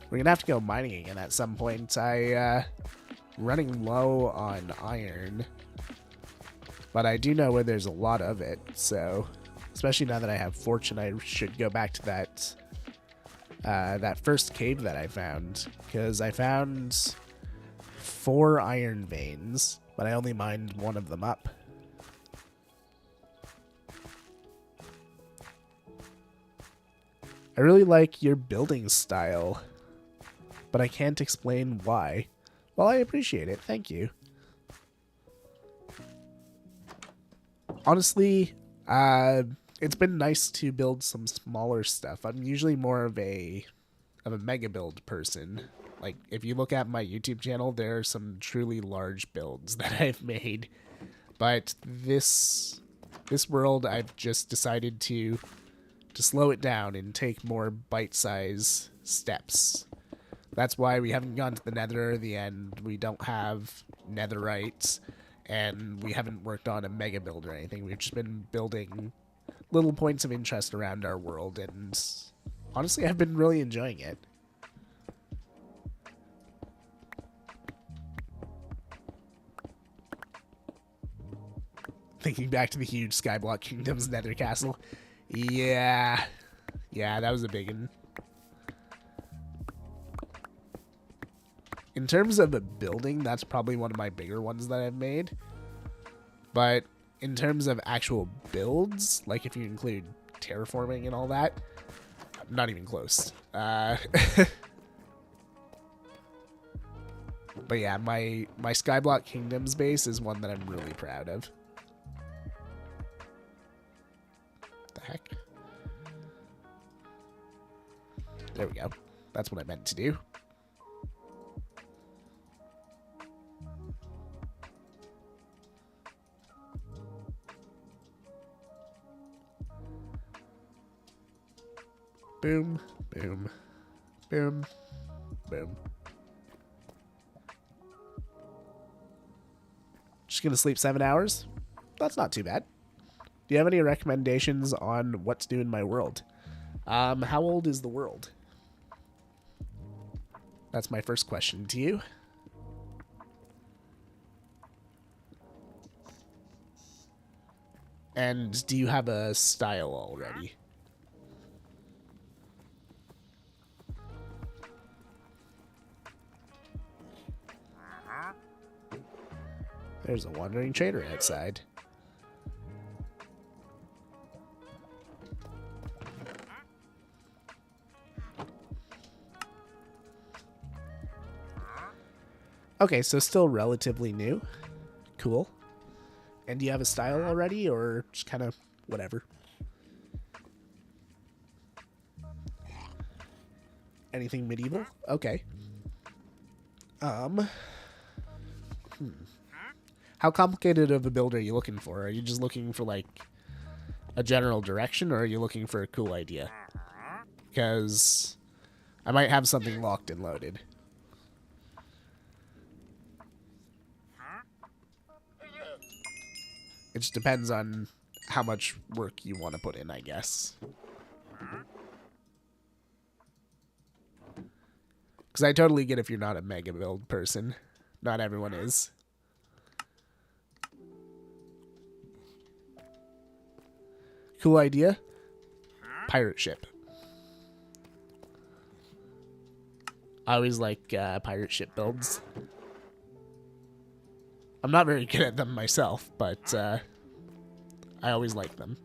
We're going to have to go mining again at some point. Running low on iron, but I do know where there's a lot of it, so especially now that I have fortune, I should go back to that first cave that I found, because I found 4 iron veins, but I only mined one of them up. I really like your building style, but I can't explain why. Well, I appreciate it. Thank you. Honestly, it's been nice to build some smaller stuff. I'm usually more of a mega build person. Like, if you look at my YouTube channel, there are some truly large builds that I've made. But this world, I've just decided to slow it down and take more bite-sized steps. That's why we haven't gone to the nether or the end. We don't have netherites, and we haven't worked on a mega build or anything. We've just been building little points of interest around our world, and honestly, I've been really enjoying it. Thinking back to the huge Skyblock Kingdom's nether castle. Yeah, that was a big one. In terms of a building, that's probably one of my bigger ones that I've made. But in terms of actual builds, like if you include terraforming and all that, not even close. But yeah, my Skyblock Kingdoms base is one that I'm really proud of. The heck? There we go. That's what I meant to do. Boom, boom, boom, boom. Just gonna sleep 7 hours? That's not too bad. Do you have any recommendations on what to do in my world? How old is the world? That's my first question to you. And do you have a style already? There's a wandering trader outside. Okay, so still relatively new. Cool. And do you have a style already, or just kind of whatever? Anything medieval? Okay. How complicated of a build are you looking for? Are you just looking for, like, a general direction, or are you looking for a cool idea? Because I might have something locked and loaded. It just depends on how much work you want to put in, I guess. Because I totally get if you're not a mega build person. Not everyone is. Cool idea. Pirate ship. I always like pirate ship builds. I'm not very good at them myself, but I always like them.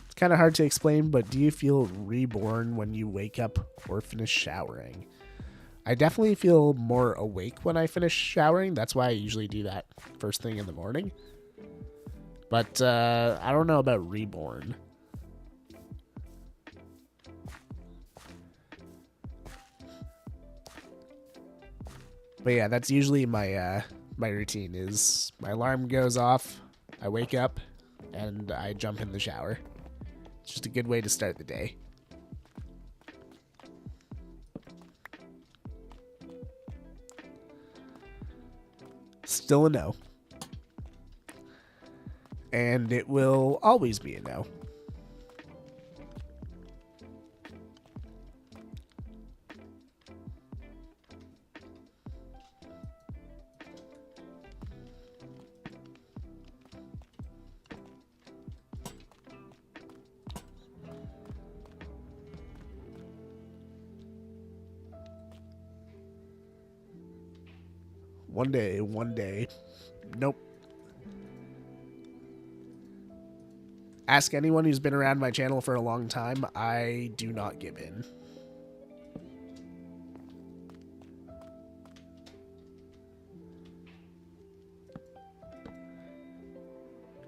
It's kind of hard to explain, but do you feel reborn when you wake up or finish showering? I definitely feel more awake when I finish showering. That's why I usually do that first thing in the morning. But I don't know about reborn. But yeah, that's usually my my routine. Is my alarm goes off, I wake up, and I jump in the shower. It's just a good way to start the day. Still a no. And it will always be a no. One day, one day. Nope. Ask anyone who's been around my channel for a long time. I do not give in.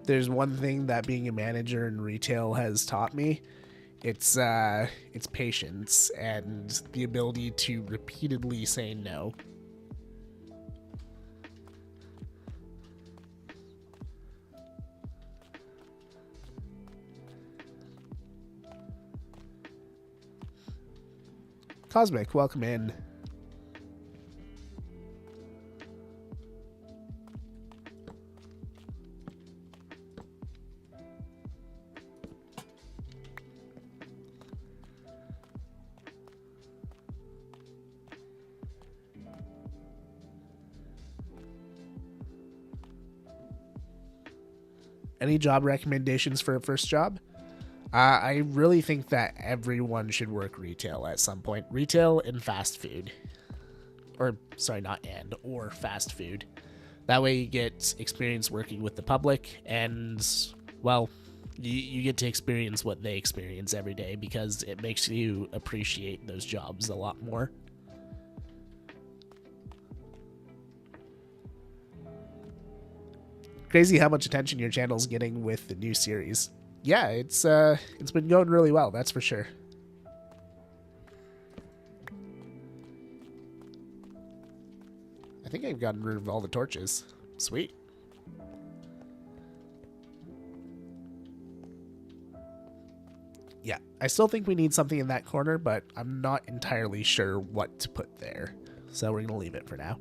There's one thing that being a manager in retail has taught me. It's patience and the ability to repeatedly say no. Cosmic, welcome in. Any job recommendations for a first job? I really think that everyone should work retail at some point. Retail and fast food. Or, sorry, not and, or fast food. That way you get experience working with the public and, well, you get to experience what they experience every day, because it makes you appreciate those jobs a lot more. Crazy how much attention your channel's getting with the new series. Yeah, it's been going really well, that's for sure. I think I've gotten rid of all the torches. Sweet. Yeah, I still think we need something in that corner, but I'm not entirely sure what to put there. So we're going to leave it for now.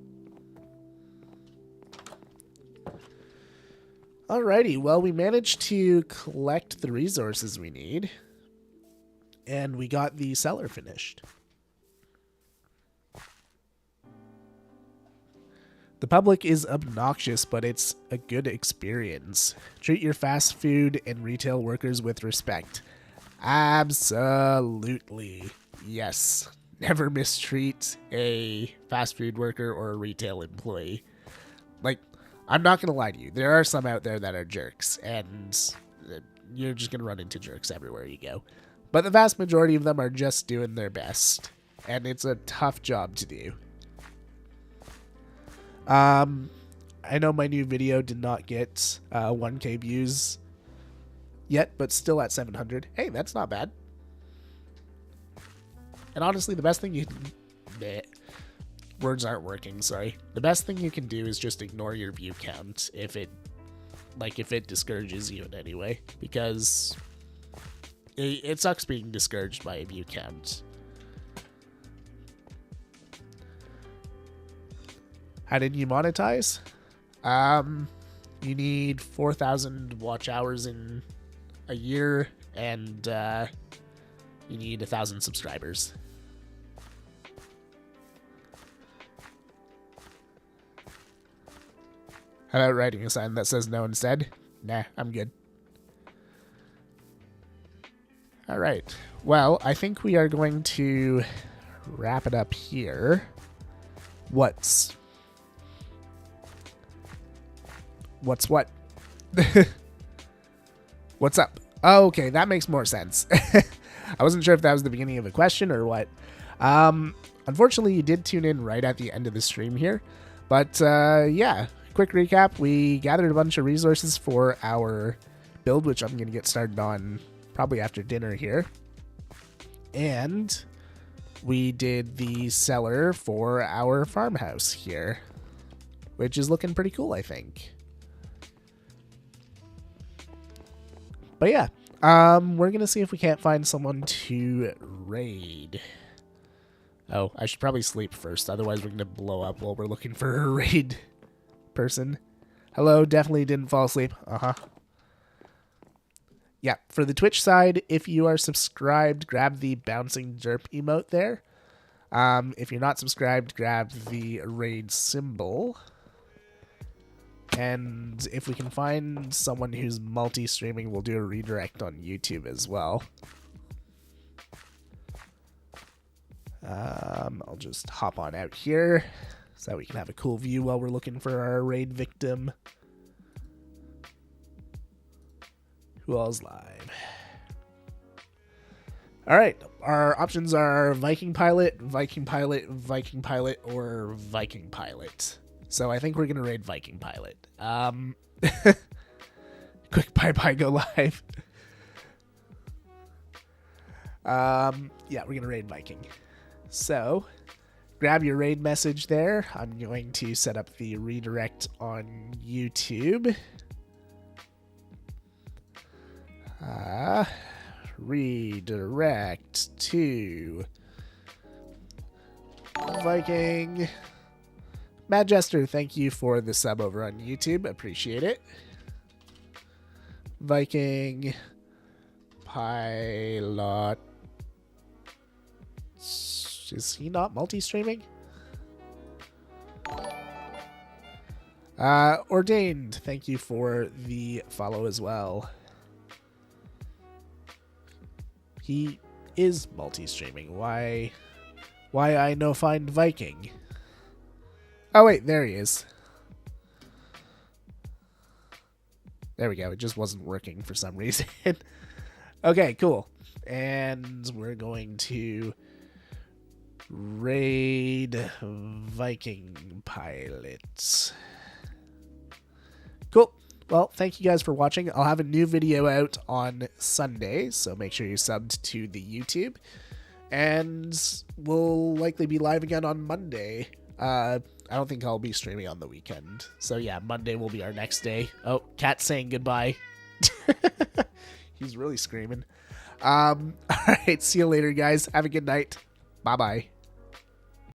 Alrighty, well, we managed to collect the resources we need. And we got the cellar finished. The public is obnoxious, but it's a good experience. Treat your fast food and retail workers with respect. Absolutely. Yes. Never mistreat a fast food worker or a retail employee. Like, I'm not going to lie to you. There are some out there that are jerks, and you're just going to run into jerks everywhere you go. But the vast majority of them are just doing their best, and it's a tough job to do. I know my new video did not get 1K views yet, but still at 700. Hey, that's not bad. And honestly, the best thing you can... words aren't working, sorry. The best thing you can do is just ignore your view count if it discourages you in any way, because it sucks being discouraged by a view count. How did you monetize? You need 4,000 watch hours in a year, and you need 1,000 subscribers. How about writing a sign that says no instead? Nah, I'm good. Alright, well, I think we are going to wrap it up here. What's what? What's up? Oh, okay, that makes more sense. I wasn't sure if that was the beginning of a question or what. Unfortunately, you did tune in right at the end of the stream here. But, yeah, quick recap. We gathered a bunch of resources for our build, which I'm going to get started on probably after dinner here. And we did the cellar for our farmhouse here, which is looking pretty cool, I think. But yeah, we're going to see if we can't find someone to raid. Oh, I should probably sleep first. Otherwise, we're going to blow up while we're looking for a raid person. Hello, definitely didn't fall asleep. Uh-huh. Yeah, for the Twitch side, if you are subscribed, grab the bouncing derp emote there. If you're not subscribed, grab the raid symbol. And if we can find someone who's multi-streaming, we'll do a redirect on YouTube as well. I'll just hop on out here so that we can have a cool view while we're looking for our raid victim. Who all's live? Alright, our options are Viking Pilot, Viking Pilot, Viking Pilot, or Viking Pilot. So I think we're going to raid Viking Pilot. Quick bye-bye, go live. Yeah, we're going to raid Viking. So, grab your raid message there. I'm going to set up the redirect on YouTube. Redirect to Viking. Mad Jester, thank you for the sub over on YouTube. Appreciate it. Viking Pilot. Is he not multi-streaming? Ordained, thank you for the follow as well. He is multi-streaming. Why I no find Viking? Oh wait, there he is. There we go. It just wasn't working for some reason. Okay, cool. And we're going to raid Viking pilots. Cool. Well, thank you guys for watching. I'll have a new video out on Sunday, so make sure you're subbed to the YouTube. And we'll likely be live again on Monday. I don't think I'll be streaming on the weekend. So yeah, Monday will be our next day. Oh, Cat's saying goodbye. He's really screaming. Alright, see you later, guys. Have a good night. Bye-bye.